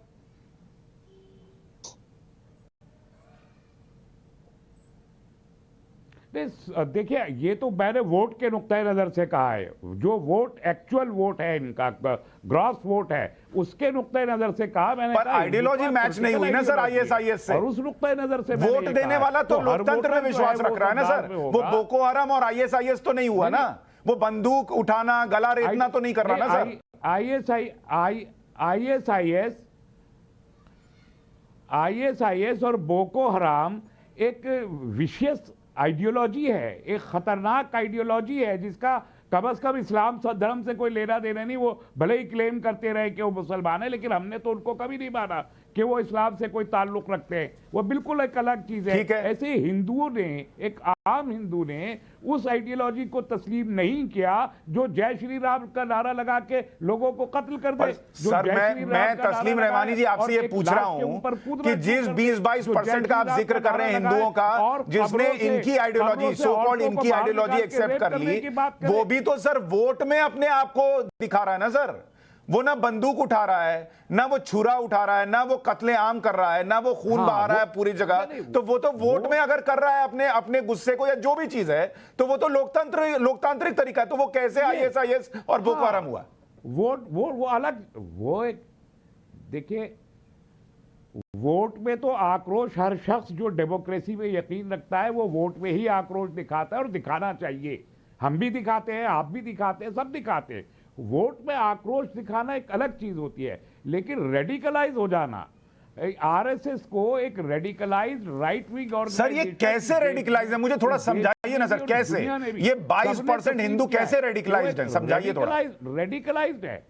देखिए ये तो मैंने वोट के नुक्ते नजर से कहा है, जो वोट एक्चुअल वोट है इनका, ग्रॉस वोट है, उसके नुक्ते नजर से कहा मैंने। पर आइडियोलॉजी मैच नहीं हुई ना सर आईएसआईएस से, और उस नुक्ते नजर से वोट देने वाला तो लोकतंत्र में विश्वास रख रहा है ना सर। वो बोको हरम और आईएसआईएस तो नहीं हुआ ना, वो बंदूक उठाना गला रेतना तो नहीं कर रहा ना सर। आईएसआईएस और बोको हराम एक विशेष आइडियोलॉजी है, एक खतरनाक आइडियोलॉजी है जिसका कम से कम इस्लाम धर्म से कोई लेना देना नहीं। वो भले ही क्लेम करते रहे कि वो मुसलमान है, लेकिन हमने तो उनको कभी नहीं माना कि वो इस्लाम से कोई ताल्लुक रखते हैं। वो बिल्कुल एक अलग चीज है। ऐसे हिंदुओं ने, एक आम हिंदू ने उस आइडियोलॉजी को तस्लीम नहीं किया जो जय श्री राम का नारा लगा के लोगों को कत्ल कर दे। सर मैं तस्लीम रहमानी जी आपसे ये पूछ रहा हूं कि जिस 20-22% का आप जिक्र कर रहे हैं हिंदुओं का, जिसने इनकी आइडियोलॉजी, सो कॉल्ड इनकी आइडियोलॉजी एक्सेप्ट कर ली, वो भी तो सर वोट में अपने आप को दिखा रहा है ना सर। वो ना बंदूक उठा रहा है, ना वो छुरा उठा रहा है, ना वो कत्ले आम कर रहा है, ना वो खून बहा रहा है पूरी जगह। तो वो तो वोट में अगर कर रहा है अपने गुस्से को या जो भी चीज है, तो वो तो लोकतांत्रिक तरीका है। तो वो कैसे आईएसआईएस और बोको हराम हुआ? वो अलग, वो एक देखिए, वोट में तो आक्रोश, हर शख्स जो डेमोक्रेसी में यकीन रखता है वो वोट में ही आक्रोश दिखाता है और दिखाना चाहिए। हम भी दिखाते हैं, आप भी दिखाते हैं, सब दिखाते हैं। वोट में आक्रोश दिखाना एक अलग चीज होती है, लेकिन रेडिकलाइज हो जाना, आरएसएस को एक रेडिकलाइज्ड राइट विंग और सर ये कैसे रेडिकलाइज है, मुझे थोड़ा समझाइए ना सर। कैसे ये 22% हिंदू कैसे रेडिकलाइज्ड है, समझाइए थोड़ा। रेडिकलाइज्ड है।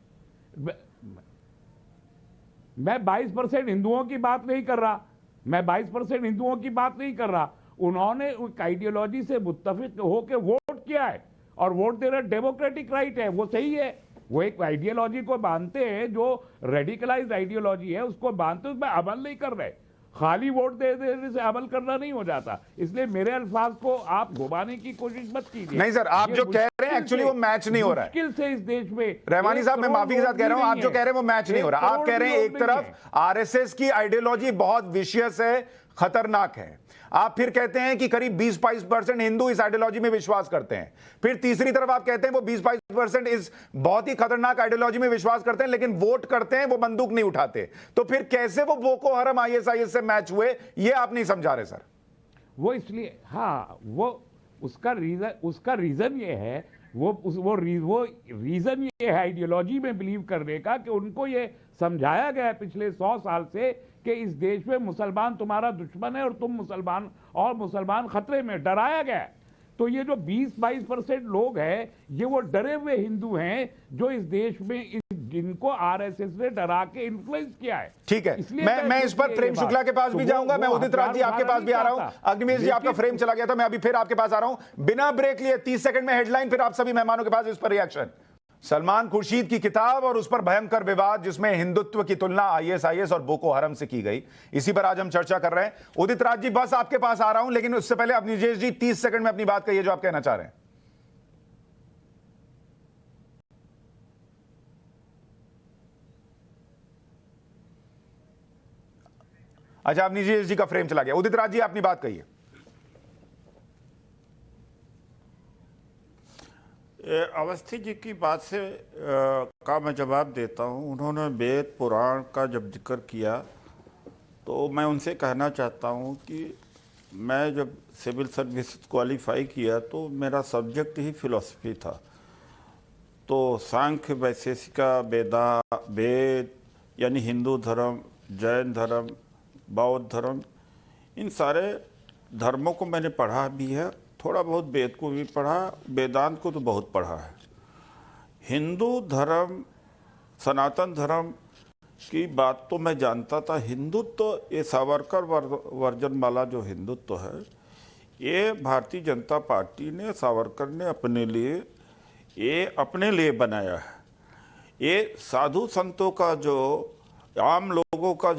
मैं 22% हिंदुओं की बात नहीं कर रहा, मैं 22% हिंदुओं की बात नहीं कर रहा। उन्होंने एक आइडियोलॉजी से मुत्तफिक होकर वोट किया है और वोट देना डेमोक्रेटिक राइट है, वो सही है। वो एक आइडियोलॉजी को मानते हैं जो रेडिकलाइज्ड आइडियोलॉजी है, उसको मानते हैं, उसमें अमल नहीं कर रहे। खाली वोट दे देने से अमल करना नहीं हो जाता। इसलिए मेरे अल्फाज को आप घुमाने की कोशिश मत कीजिए। नहीं सर, आप जो कह रहे हैं एक्चुअली वो मैच नहीं हो रहा है। मुश्किल से इस देश में रहमानी साहब, मैं माफी के साथ कह रहा हूं, आप जो कह रहे हैं वो मैच नहीं हो रहा। आप कह रहे हैं एक तरफ आरएसएस की आइडियोलॉजी बहुत विशियस है, खतरनाक है। आप फिर कहते हैं कि करीब 20-22% हिंदू इस आइडियोलॉजी में विश्वास करते हैं। फिर तीसरी तरफ आप कहते हैं वो 20-22% इस बहुत ही खतरनाक आइडियोलॉजी में विश्वास करते हैं, लेकिन वोट करते हैं, वो बंदूक नहीं उठाते। तो फिर कैसे वो बोको हरम आईएसआईएस से मैच हुए, ये आप नहीं समझा रहे सर। वो इसलिए, हाँ, वो उसका रीजन ये है, वो रीजन ये है आइडियोलॉजी में बिलीव करने का कि उनको ये समझाया गया है पिछले 100 साल से कि इस देश में मुसलमान तुम्हारा दुश्मन है और तुम मुसलमान खतरे में, डराया गया है। तो ये जो 20-22% लोग हैं, ये वो डरे हुए हिंदू हैं जो इस देश में जिनको आरएसएस ने डरा के इन्फ्लुएंस किया है। ठीक है, मैं इस पर प्रेम शुक्ला के पास भी जाऊंगा, मैं उदित राज जी आपके पास भी आ रहा हूं। अग्निवेश जी, आपका फ्रेम चला गया था, मैं अभी फिर आपके पास आ रहा हूं। बिना ब्रेक लिए 30 सेकंड में हेडलाइन, फिर आप सभी मेहमानों के पास इस पर रिएक्शन। सलमान खुर्शीद की किताब और उस पर भयंकर विवाद जिसमें हिंदुत्व की तुलना आईएसआईएस और बोको हरम से की गई, इसी पर आज हम चर्चा कर रहे हैं। उदित राज जी, बस आपके पास आ रहा हूं, लेकिन उससे पहले अग्निवेश जी 30 सेकंड में अपनी बात कहिए जो आप कहना चाह रहे हैं। अच्छा, अब निजी जी का फ्रेम चला गया। उदित राज जी, अपनी बात कहिए। अवस्थी जी की बात से का मैं जवाब देता हूँ। उन्होंने वेद पुराण का जब जिक्र किया तो मैं उनसे कहना चाहता हूँ कि मैं जब सिविल सर्विस क्वालिफाई किया तो मेरा सब्जेक्ट ही फिलॉसफी था। तो सांख्य, वैशेषिका, वेद यानी हिंदू धर्म, जैन धर्म, बौद्ध धर्म, इन सारे धर्मों को मैंने पढ़ा भी है। थोड़ा बहुत वेद को भी पढ़ा, वेदांत को तो बहुत पढ़ा है। हिंदू धर्म, सनातन धर्म की बात तो मैं जानता था। हिंदुत्व, ये सावरकर वर्जन वाला जो हिंदुत्व है, ये भारतीय जनता पार्टी ने, सावरकर ने अपने लिए बनाया है। ये साधु संतों का जो आम लोगों का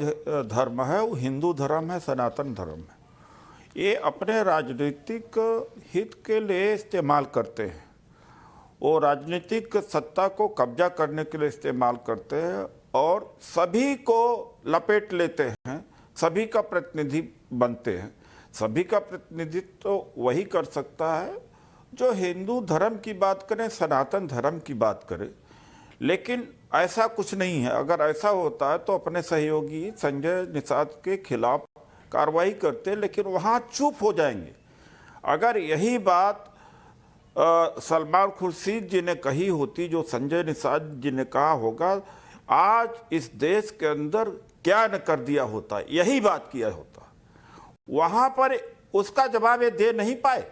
धर्म है वो हिंदू धर्म है, सनातन धर्म है। ये अपने राजनीतिक हित के लिए इस्तेमाल करते हैं। वो राजनीतिक सत्ता को कब्जा करने के लिए इस्तेमाल करते हैं और सभी को लपेट लेते हैं, सभी का प्रतिनिधि बनते हैं। सभी का प्रतिनिधित्व तो वही कर सकता है जो हिंदू धर्म की बात करें, सनातन धर्म की बात करें। लेकिन ऐसा कुछ नहीं है। अगर ऐसा होता है तो अपने सहयोगी संजय निषाद के खिलाफ कार्रवाई करते, लेकिन वहाँ चुप हो जाएंगे। अगर यही बात सलमान खुर्शीद जी ने कही होती, जो संजय निषाद जी ने कहा होगा, आज इस देश के अंदर क्या न कर दिया होता, यही बात किया होता। वहाँ पर उसका जवाब ये दे नहीं पाए,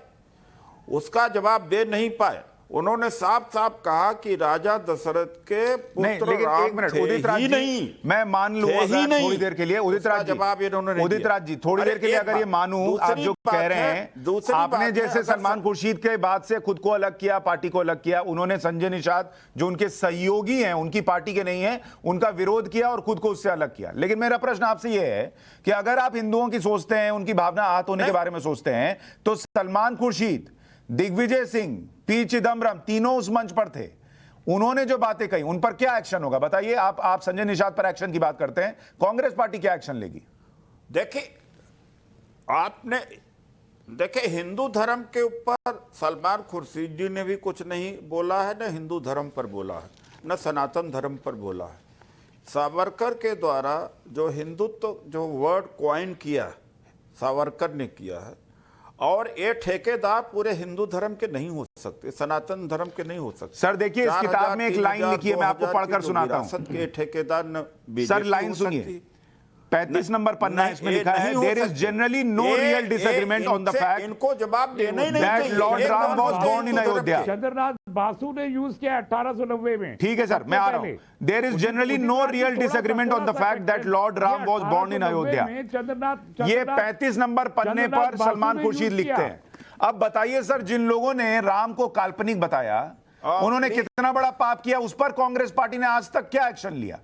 उसका जवाब दे नहीं पाए। उन्होंने साफ साफ कहा कि राजा दशरथ के पुत्र राम एक मिनट, थे उदित राज ही जी, नहीं, मैं मान लूंगा थोड़ी देर के लिए। उदित राज जी, जवाब इन्होंने नहीं उदित दिया। राज जी, थोड़ी देर के लिए अगर ये मानूं, आप जो कह रहे हैं, आपने जैसे सलमान खुर्शीद के बाद से खुद को अलग किया, पार्टी को अलग किया, उन्होंने संजय निषाद जो उनके सहयोगी हैं, उनकी पार्टी के नहीं है, उनका विरोध किया और खुद को उससे अलग किया। लेकिन मेरा प्रश्न आपसे यह है कि अगर आप हिंदुओं की सोचते हैं, उनकी भावना आहत होने के बारे में सोचते हैं, तो सलमान खुर्शीद, दिग्विजय सिंह, पी चिदम्बरम तीनों उस मंच पर थे। उन्होंने जो बातें कही उन पर क्या एक्शन होगा बताइए। आप संजय निषाद पर एक्शन की बात करते हैं, कांग्रेस पार्टी क्या एक्शन लेगी? देखिए, आपने हिंदू धर्म के ऊपर सलमान खुर्शीद जी ने भी कुछ नहीं बोला है, न हिंदू धर्म पर बोला है, न सनातन धर्म पर बोला है। सावरकर के द्वारा जो हिंदुत्व जो वर्ड क्वाइन किया, सावरकर ने किया है। और ये ठेकेदार पूरे हिंदू धर्म के नहीं हो सकते, सनातन धर्म के नहीं हो सकते। सर देखिए, इस किताब में एक लाइन लिखी है, मैं आपको पढ़कर सुनाता हूं। के ठेकेदार सर लाइन सुनिए, 35 नंबर पन्ना इसमें लिखा है, there is generally no real disagreement on the fact इनको जवाब देना ही नहीं that Lord Ram was born in Ayodhya. Chandranath Basu ने यूज किया 1890 में। ठीक है सर, मैं आ रहा हूं। There is generally no real disagreement on the fact that Lord Ram was born in Ayodhya. ये 35 नंबर पन्ने पर सलमान खुर्शीद लिखते हैं। अब बताइए सर, जिन लोगों ने राम को काल्पनिक बताया, उन्होंने कितना बड़ा पाप किया, उस पर कांग्रेस पार्टी ने आज तक क्या एक्शन लिया?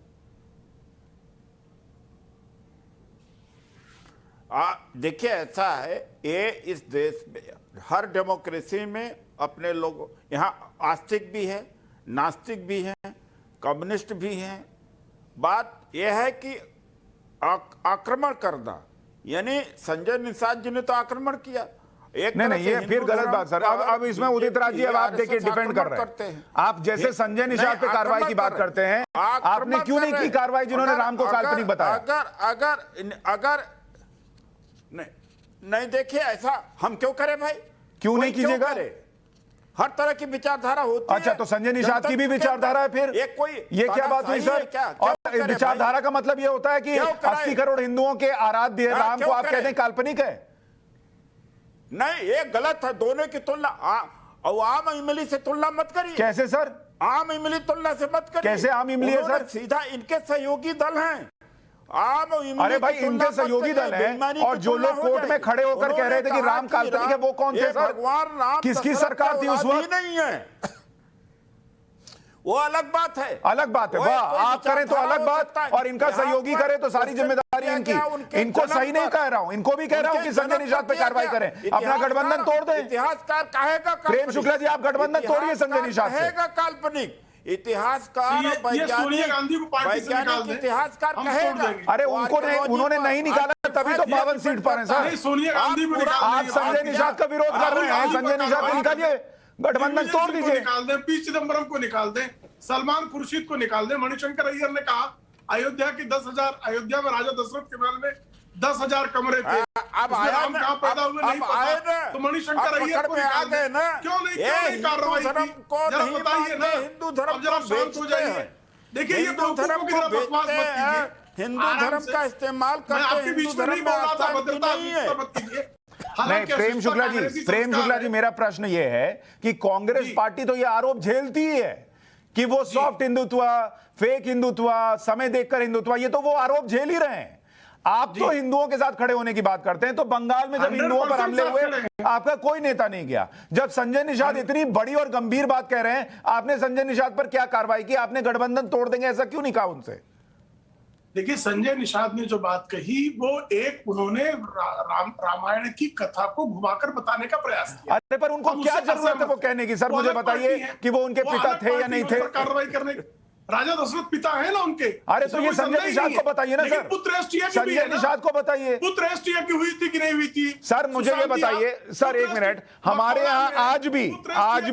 देखिए, ऐसा है, ये इस देश में हर डेमोक्रेसी में अपने लोग, यहाँ आस्तिक भी है, नास्तिक भी हैं, कम्युनिस्ट भी हैं। बात यह है कि आक्रमण करना, यानी संजय निषाद जी ने तो आक्रमण किया। नहीं, ये फिर गलत बात सर। अब इसमें उदित राज जी, अब आप देखिए डिफेंड कर रहे हैं। आप जैसे संजय निषाद पे कार्रवाई की बात करते हैं, आपने क्यों नहीं की कार्रवाई जिन्होंने राम को काल्पनिक बताया? अगर नहीं, देखिए, ऐसा हम क्यों करें भाई? क्यों नहीं कीजिएगा? हर तरह की विचारधारा होती है। अच्छा, तो संजय निषाद की भी विचारधारा है फिर? ये क्या बात हुई सर? और विचारधारा का मतलब ये होता है कि 80 करोड़ हिंदुओं के आराध्य राम को आप कहते हैं काल्पनिक है? नहीं, ये गलत है। दोनों की तुलना आम इमली से तुलना मत करिए। कैसे सर? आम इमली तुलना से मत करिए। कैसे आम इमली है सर? सीधा इनके सहयोगी दल हैं। अरे भाई, इनके सहयोगी दल हैं, और जो लोग कोर्ट में खड़े होकर कह रहे थे कि राम काल्पनिक है, वो कौन थे सर? भगवान राम किसकी सरकार थी उस वक्त? नहीं है, वो अलग बात है। अलग बात है, वाह, आप करें तो अलग बात, और इनका सहयोगी करे तो सारी जिम्मेदारी इनकी। इनको सही नहीं कह रहा हूं, इनको भी कह रहा हूं कि संजय निषाद पे कार्रवाई करें, अपना गठबंधन तोड़ दें। इतिहासकार कहेगा प्रेम शुक्ला जी, आप गठबंधन तोड़िए संजय निषाद से। काल्पनिक इतिहासकार और ये सोनिया गांधी को पार्टी से निकाल वैज्ञानिक दें, इतिहासकार हम छोड़ कहेगा। देंगे। अरे उनको नहीं, उन्होंने नहीं निकाला तभी तो 52 सीट पर है सर। नहीं, सोनिया गांधी को निकाल आप देंगे। संजय निषाद का विरोध कर रहे हैं, संजय निषाद को निकालिए, गठबंधन तोड़ दिग्विजय सिंह को दीजिए। निकाल दें, पी चिदम्बरम को निकाल दें, सलमान खुर्शीद को निकाल दें। मणिशंकर अय्यर ने कहा अयोध्या की 10,000 अयोध्या में राजा दशरथ के महल में 10,000 कमरे थे। अब उसमें आया राम ना, कहाँ पैदा हुए नहीं अब आए पता। ना, तो मणिशंकर अब अय्यर को पकड़ में आ निकाल गए दें। ना। क्यों नहीं ये हिंदू कार्रवाई धर्म की? को जरा नहीं बताइए ना। मानते, हिंदू धर्म अब जरा को शांत हो बेचते जाइए। हैं। देखिए ये हिंदू बेवकूफों धर्म की को तरह बकवास मत बेचते हैं, कीजिए। हिंदू आराम धर्म से। का इस्तेमाल मैं करते हैं, आपके हिंदू बीच में धर्म नहीं में बोल रहा था, आस्था भद्रता नहीं है। मत कीजिए। नहीं, हालांकि प्रेम शुक्ला जी, अंग्रेजी प्रेम संस्कार शुक्ला है। जी, मेरा प्रश्न यह है कि कांग्रेस पार्टी तो ये आरोप झेलती ही है कि वो सॉफ्ट हिंदुत्व, फेक हिंदुत्व, समय देखकर हिंदुत्व, ये तो वो आरोप झेल ही रहे हैं। आप तो हिंदुओं के साथ खड़े होने की बात करते हैं, तो बंगाल में जब हिंदुओं पर हमले हुए आपका कोई नेता नहीं गया। जब संजय निषाद इतनी बड़ी और गंभीर बात कह रहे हैं, आपने संजय निषाद पर क्या कार्रवाई की? आपने गठबंधन तोड़ देंगे ऐसा क्यों नहीं कहा उनसे? देखिए संजय निषाद ने जो बात कही वो एक उन्होंने रामायण की कथा को घुमाकर बताने का प्रयास किया। अरे पर उनको क्या जरूरत है वो कहने की? सर मुझे बताइए कि वो उनके पिता थे या नहीं थे? कार्रवाई करने राजा दशरथ पिता है ना उनके। अरे तो ये संजय निषाद को बताइए ना सर। पुत्र एसटीए की भी संजय है ना? निषाद को बताइए। पुत्र एसटीए की हुई थी कि नहीं हुई थी? सर मुझे ये बताइए सर, एक मिनट, हमारे यहाँ आज भी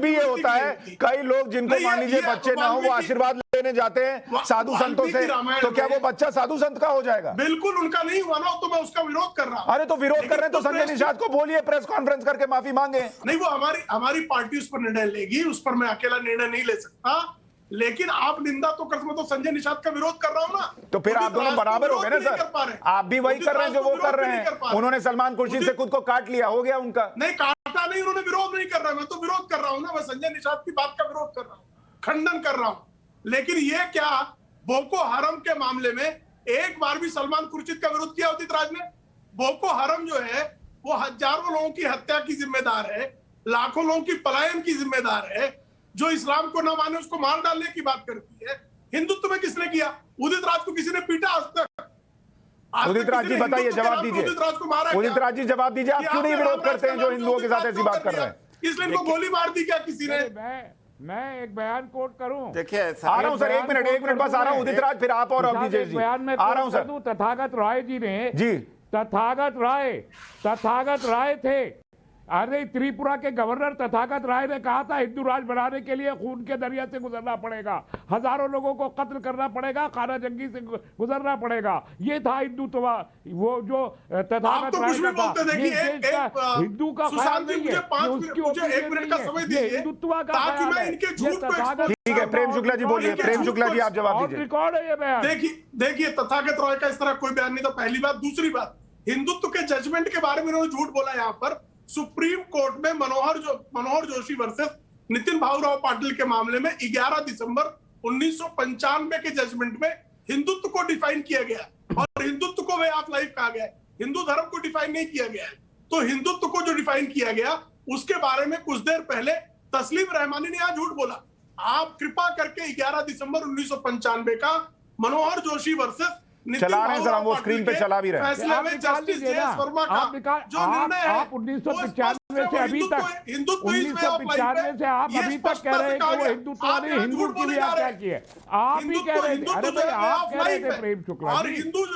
ये होता है, कई लोग जिनको मान लीजिए बच्चे ना हो वो आशीर्वाद लेने जाते हैं साधु संतों से, तो क्या वो बच्चा साधु संत का हो जाएगा? बिल्कुल उनका नहीं हुआ ना, तो मैं उसका विरोध कर रहा हूं। अरे तो विरोध कर रहे हैं तो संजय निषाद को बोलिए, प्रेस कॉन्फ्रेंस करके माफी मांगे। नहीं, वो हमारी पार्टी उस पर निर्णय लेगी, उस पर मैं अकेला निर्णय नहीं ले सकता। लेकिन आप निंदा तो कर, मैं तो संजय निषाद का विरोध कर रहा हूं ना। तो फिर आप दोनों बराबर हो गए ना सर। आप भी वही कर रहे हैं जो वो कर रहे हैं। उन्होंने सलमान खुर्शीद से खुद को काट लिया, हो गया उनका। नहीं काटा नहीं, उन्होंने विरोध नहीं कर रहा, मैं तो विरोध कर रहा हूं ना। मैं संजय निषाद की बात का विरोध कर रहा हूं, खंडन कर रहा हूं। लेकिन ये क्या बोको हरम के मामले में एक बार भी सलमान खुर्शीद का विरोध किया उदित राज ने? बोको हरम जो है वो हजारों लोगों की हत्या की जिम्मेदार है, लाखों लोगों की पलायन की जिम्मेदार है, जो इस्लाम को न माने उसको मार डालने की बात करती है। हिंदुत्व में किसने किया? उदित राज को किसी ने पीटा आज तक? उदित राज जी बताइए, जवाब दीजिए। उदित राज जी जवाब दीजिए, आप क्यों नहीं विरोध करते हैं जो हिंदुओं के साथ ऐसी बात कर रहे हैं? इसलिए इनको गोली मार दी क्या किसी ने? मैं एक बयान कोट करूं। देखिए आ रहा हूं सर, एक मिनट बस आ रहा हूं। उदित राज फिर आप और अभिजीत जी बयान में आ रहा हूं सर। तथागत राय जी ने जी, तथागत राय थे। अरे त्रिपुरा के गवर्नर तथागत राय ने कहा था हिंदू राज बनाने के लिए खून के दरिया से गुजरना पड़ेगा, हजारों लोगों को कत्ल करना पड़ेगा, खाना जंगी से गुजरना पड़ेगा। ये था हिंदुत्व, वो जो तथागत राय का था। हिंदू का ख्याल नहीं है, हिंदुत्व का ख्याल है। ठीक है प्रेम शुक्ला जी बोलिए, प्रेम शुक्ला जी आप जवाब दीजिए। रिकॉर्ड है ये बयान। देखिए तथागत राय का इस तरह कोई बयान नहीं था, पहली बात। दूसरी बात, हिंदुत्व के जजमेंट के बारे में उन्होंने झूठ बोला। यहाँ पर सुप्रीम कोर्ट में मनोहर जोशी वर्सेस नितिन भाऊराव पाटिल के मामले में 11 दिसंबर 1995 के जजमेंट में हिंदुत्व को डिफाइन किया गया और हिंदुत्व को वे ऑफ लाइफ कहा गया है, हिंदू धर्म को डिफाइन नहीं किया गया है। तो हिंदुत्व को जो डिफाइन किया गया उसके बारे में कुछ देर पहले तस्लीम रहमानी ने यहाँ झूठ बोला। आप कृपा करके 11 दिसंबर 1995 का मनोहर जोशी वर्सेस चला रहे हैं सर, हम वो स्क्रीन पे चला भी रहे हैं। फैसले में जस्टिस जेएस वर्मा का जो निर्णय है, आप 1995 से अभी तक 1995 से आप अभी तक कह रहे हैं कि वो हिंदुत्व ने हिंदू की व्याख्या की है। आप ही कह रहे थे, अरे भाई आप कह रहे थे प्रेम शुक्ला जी,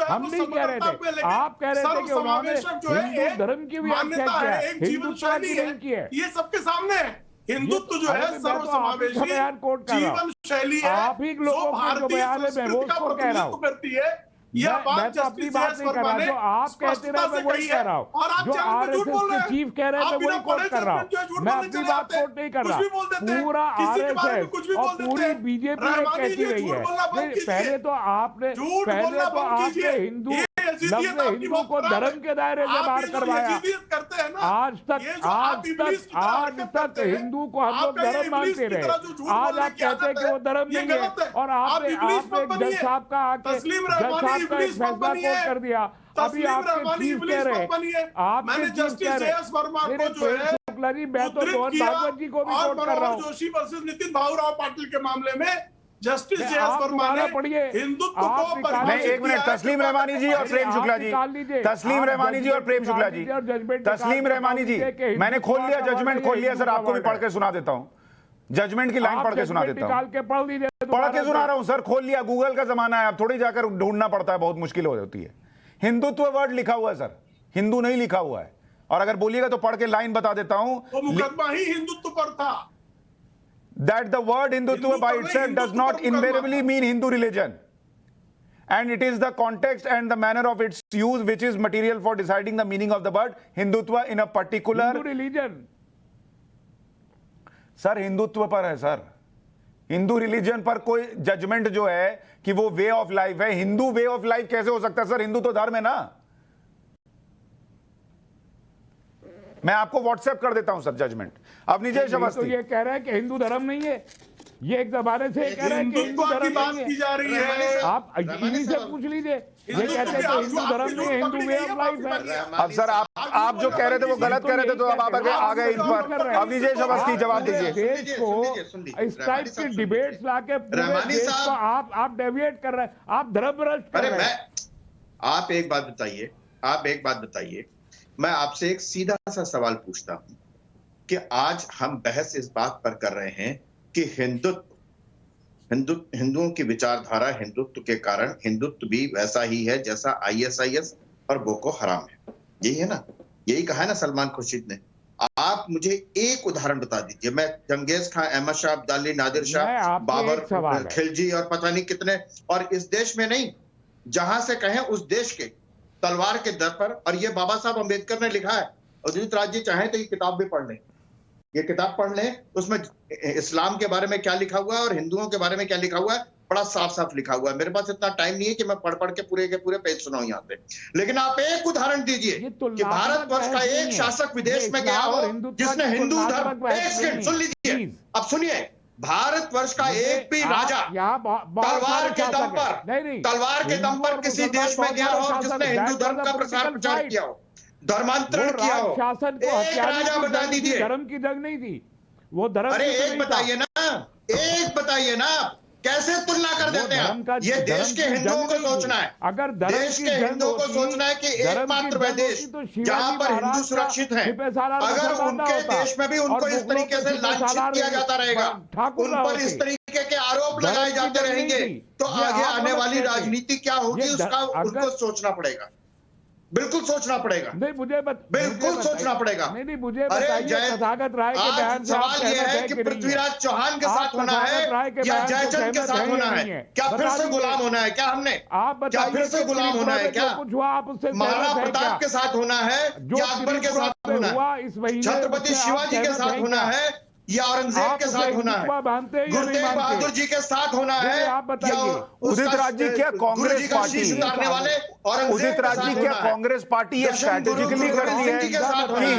हम नहीं कह रहे थे। आप कह रहे थे कि उन्होंने हिंदू धर्म की व्याख्या की है, हिंदुत्व की नहीं की है। ये सबके सामने है। हिंदुत्व जो है सर्वसमावेशी जीवन शैली है, आप ही लोगों का जो बयान है मैं वो उसको कह रहा हूँ। करती है यह मैं तो अपनी बात नहीं कर रहा, जो आप कहते रहे मैं वही कह रहा हूँ। जो आरएसएस के चीफ कह रहे हैं मैं वही कोट कर रहा हूँ। मैं अपनी बात कोट नहीं कर रहा। पूरा आरएसएस और पूरी बीजेपी ये कहती रही है। पहले तो आपने हिंदू हिंदू को धर्म के दायरे से बाहर करवाया। आज तक हिंदू को हम लोग धर्म मानते रहे। आज आप कहते हैं कि वो धर्म नहीं है और आपने जज साहब का एक फैसला कोट कर दिया। अभी आपके चीफ कह रहे हैं, आपके चीफ कह रहे हैं शुक्ला जी, मैं तो मोहन भागवत जी को भी कोट कर रहा हूँ। जोशी वर्सेस नितिन भाऊराव पाटिल के मामले में जस्टिस जेएस वर्मा ने हिंदुत्व को नहीं, एक मिनट, तस्लीम रहमानी जी और प्रेम शुक्ला जी, तस्लीम रहमानी जी और प्रेम शुक्ला जी, तस्लीम रहमानी जी, मैंने खोल लिया, जजमेंट खोल लिया सर, आपको भी पढ़ के सुना देता हूं। जजमेंट की लाइन आप पढ़ के सुना judgment देता निकाल हूं। के पढ़ लीजिए पढ़ दोबारा के से। सुना रहा हूं सर, खोल लिया, गूगल का जमाना है, अब थोड़ी जाकर ढूंढना पड़ता है, बहुत मुश्किल हो जाती है। हिंदुत्व वर्ड लिखा हुआ है सर, हिंदू नहीं लिखा हुआ है। और अगर बोलिएगा तो पढ़ के लाइन बता देता हूं। वो मुकदमा ही हिंदुत्व पर था। That the word Hindutva by itself does not invariably mean Hindu religion, and it is the context and the manner of its use which is material for deciding the meaning of the word Hindutva in a particular. Hindu religion sir Hindutva पर है sir, Hindu religion पर कोई judgement जो है कि वो way of life है, Hindu way of life कैसे हो सकता है सर? हिंदू तो धर्म है ना। मैं आपको व्हाट्सएप कर देता हूं सर जजमेंट। अब निजेश तो अवस्थी ये कह रहा है कि हिंदू धर्म नहीं है, ये एक जमाने से कह रहा है कि हिंदू हिंदुत्व की धर्म बात नहीं की है। जा रही है। आप इन्हीं से पूछ लीजिए, ये कहते हैं कि हिंदू धर्म नहीं है, हिंदू वे ऑफ लाइफ है। अब सर आप जो कह रहे थे वो गलत कह रहे थे, तो अब आप आ गए इन पर। अब निजेश अवस्थी जवाब दीजिए। देश को इस टाइप की डिबेट्स लाके पूरे देश को आप डेविएट कर रहे हैं, आप धर्म भ्रष्ट कर रहे हैं। आप एक बात बताइए, मैं आपसे एक सीधा सा सवाल पूछता हूं कि आज हम बहस इस बात पर कर रहे हैं कि हिंदुओं की विचारधारा, हिंदुत्व के कारण हिंदुत्व भी वैसा ही है जैसा आईएसआईएस और बोको हराम है। यही है ना, यही कहा है ना सलमान खुर्शीद ने। आप मुझे एक उदाहरण बता दीजिए। मैं चंगेज खान, अहमद शाह अब्दाली, नादिर शाह, बाबर, खिलजी और पता नहीं कितने, और इस देश में नहीं, जहां से कहें उस देश के तलवार के दर पर, और ये बाबा साहब अंबेडकर ने लिखा है। उदित राज जी चाहें तो ये किताब भी पढ़ लें, ये किताब पढ़ लें, उसमें इस्लाम के बारे में क्या लिखा हुआ है और हिंदुओं के बारे में क्या लिखा हुआ है, बड़ा साफ साफ लिखा हुआ है। मेरे पास इतना टाइम नहीं है कि मैं पढ़ के पूरे पेज सुनाऊं यहाँ पे, लेकिन आप एक उदाहरण दीजिए कि भारतवर्ष का एक शासक विदेश में गया हो जिसने हिंदू धर्म, एक सेकंड सुन लीजिए, अब सुनिए, भारतवर्ष का एक भी राजा तलवार के दम पर किसी देश में गया हो जिसने हिंदू धर्म का प्रचार किया हो, धर्मांतरण किया हो, शासन को एक राजा बता दीजिए। धर्म की जंग नहीं थी वो, धर्म। अरे एक बताइए ना, कैसे तुलना कर देते हैं? ये देश के हिंदुओं को सोचना है, अगर देश के हिंदुओं को सोचना है कि एकमात्र वह देश जहां पर हिंदू सुरक्षित है, अगर उनके देश में भी उनको इस तरीके से लांछित किया जाता रहेगा, उन पर इस तरीके के आरोप लगाए जाते रहेंगे, तो आगे आने वाली राजनीति क्या होगी उसका उनको सोचना पड़ेगा, बिल्कुल सोचना पड़ेगा। नहीं मुझे बिल्कुल सोचना पड़ेगा। नहीं मुझे बताइए, तथागत राय के बयान से सवाल यह है कि पृथ्वीराज चौहान के साथ होना है या जयचंद के साथ होना है? क्या फिर से गुलाम होना है क्या हमने? क्या फिर से गुलाम होना है क्या? कुछ हुआ आप उससे महाराणा प्रताप के साथ होना है या अकबर के साथ होना है? छत्रपति शिवाजी के साथ होना है या औरंगजेब के साथ होना है? गुरु तेग बहादुर जी के साथ होना है या उदित राज जी क्या कांग्रेस पार्टी, उदित राज जी क्या कांग्रेस पार्टी ये स्ट्रैटेजिकली करती है कि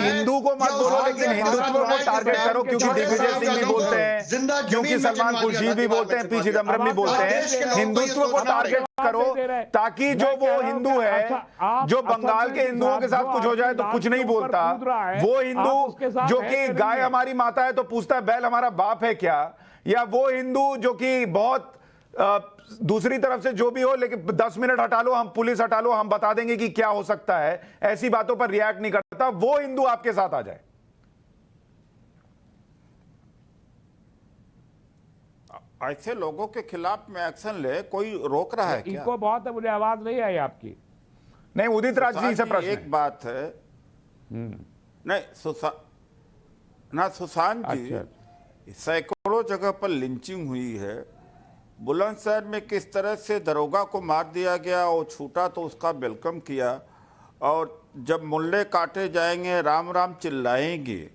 हिंदू को मत बोलो लेकिन हिंदुत्व को टारगेट करो, क्योंकि दिग्विजय सिंह भी बोलते हैं, क्योंकि सलमान खुर्शीद भी बोलते हैं, पी चिदम्बरम भी बोलते हैं, हिंदुत्व को टारगेट करो ताकि जो वो हिंदू है जो बंगाल के हिंदुओं के साथ कुछ हो जाए तो कुछ नहीं बोलता, वो हिंदू जो कि गाय हमारी माता है तो पूछता है बैल हमारा बाप है क्या, या वो हिंदू जो कि बहुत दूसरी तरफ से जो भी हो लेकिन 10 मिनट हटा लो, हम पुलिस हटा लो, हम बता देंगे कि क्या हो सकता है, ऐसी बातों पर रिएक्ट नहीं करता, वो हिंदू आपके साथ आ जाए। ऐसे लोगों के खिलाफ में एक्शन ले, कोई रोक रहा है क्या? इनको बहुत है, मुझे आवाज नहीं आई आपकी। नहीं उदित राज जी से प्रश्न एक बात है, नहीं सुशांत जी, सैकड़ों जगह पर लिंचिंग हुई है, बुलंदशहर में किस तरह से दरोगा को मार दिया गया, वो छूटा तो उसका वेलकम किया, और जब मुल्ले काटे जाएंगे राम राम चिल्लाएंगे,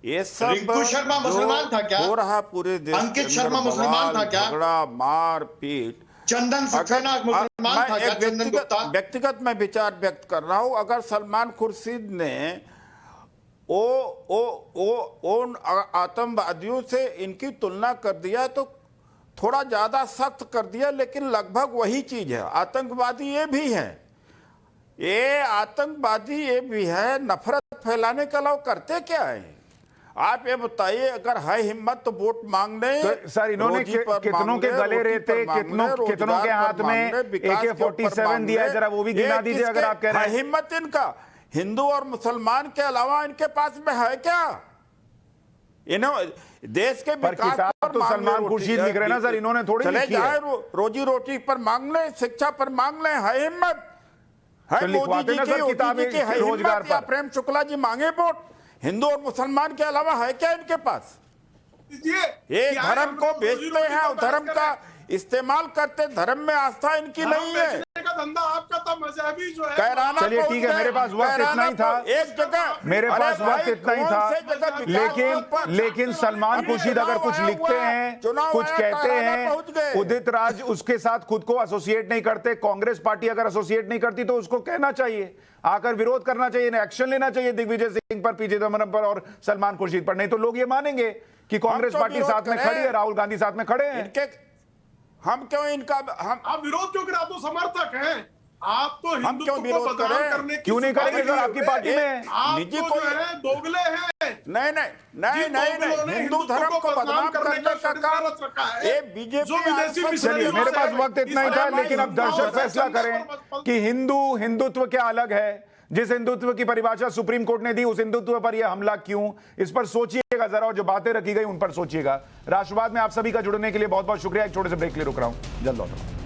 ये सब रिंकू शर्मा मुसलमान था क्या? हो रहा पूरे देश, अंकित शर्मा मुसलमान था क्या? झगड़ा मार पीट, चंदन सक्सेना मुसलमान था क्या? चंदन गुप्ता, व्यक्तिगत मैं विचार व्यक्त कर रहा हूं, अगर सलमान खुर्शीद ने उन आतंकवादियों से इनकी तुलना कर दिया तो थोड़ा ज्यादा सख्त कर दिया, लेकिन लगभग वही चीज है। आतंकवादी ये भी है, ये आतंकवादी ये भी है, नफरत फैलाने के अलावा करते क्या है? आप ये बताइए, अगर है हिम्मत तो वोट मांगने, तो सर इन्होंने कितनों के गले रेते, कितनों के हाथ में AK-47 दिया है, जरा वो भी गिना दीजिए अगर आप कह रहे हैं। हिम्मत इनका हिंदू और मुसलमान के अलावा इनके पास में है क्या? इन्होंने देश के पर विकास किताब पर तो मांग सलमान ले, खुर्शीद लिख रहे हैं ना सर, इन्होंने थोड़ी चले लिखी है। जाए रोजी रोटी पर मांग ले, शिक्षा पर मांग ले, है हिम्मत है तो मोदी लिखवाते जी ना की, सर योगी किताबें जी की, है रोजगार हिम्मत या पर। प्रेम शुक्ला जी मांगे वोट? हिंदू और मुसलमान के अलावा है क्या इनके पास? ये धर्म को बेचते हैं और धर्म का इस्तेमाल करते, धर्म में आस्था इनकी नहीं है। का धंधा आपका था, मजहबी जो है। कैराना चलिए ठीक है, मेरे पास वक्त इतना ही था, एक जगह मेरे पास वक्त इतना ही था, लेकिन सलमान खुर्शीद अगर कुछ लिखते हैं, कुछ कहते हैं, उदित राज उसके साथ खुद को एसोसिएट नहीं करते, कांग्रेस पार्टी अगर एसोसिएट नहीं करती तो उसको कहना चाहिए, आकर विरोध करना चाहिए, एक्शन लेना चाहिए दिग्विजय सिंह पर, पी चिदम्बरम पर और सलमान खुर्शीद पर। नहीं तो लोग ये मानेंगे कि कांग्रेस पार्टी साथ में खड़ी है, राहुल गांधी साथ में खड़े हैं। हम क्यों इनका आप विरोध क्यों करें? आप तो समर्थक हैं, आप तो हम क्यों हिंदुत्व को विरोध बदनाम करें? करने की क्यों नहीं करेंगे सर? आपकी पार्टी में आप निजी तो कोई जो है दोगले हैं। नहीं नहीं नहीं जिन नहीं दोगलों ने नहीं, हिंदू धर्म को बदनाम करने का काम रखा है, ये जो बीजेपी विदेशी चलिए, मेरे पास वक्त इतना ही था, लेकिन अब दर्शक फैसला करें कि हिंदुत्व क्या अलग है। जिस हिंदुत्व की परिभाषा सुप्रीम कोर्ट ने दी, उस हिंदुत्व पर यह हमला क्यों? इस पर सोचिएगा जरा, और जो बातें रखी गई उन पर सोचिएगा। राष्ट्रवाद में आप सभी का जुड़ने के लिए बहुत बहुत शुक्रिया। एक छोटे से ब्रेक के लिए रुक रहा हूं, जल्द लौट रहा हूं।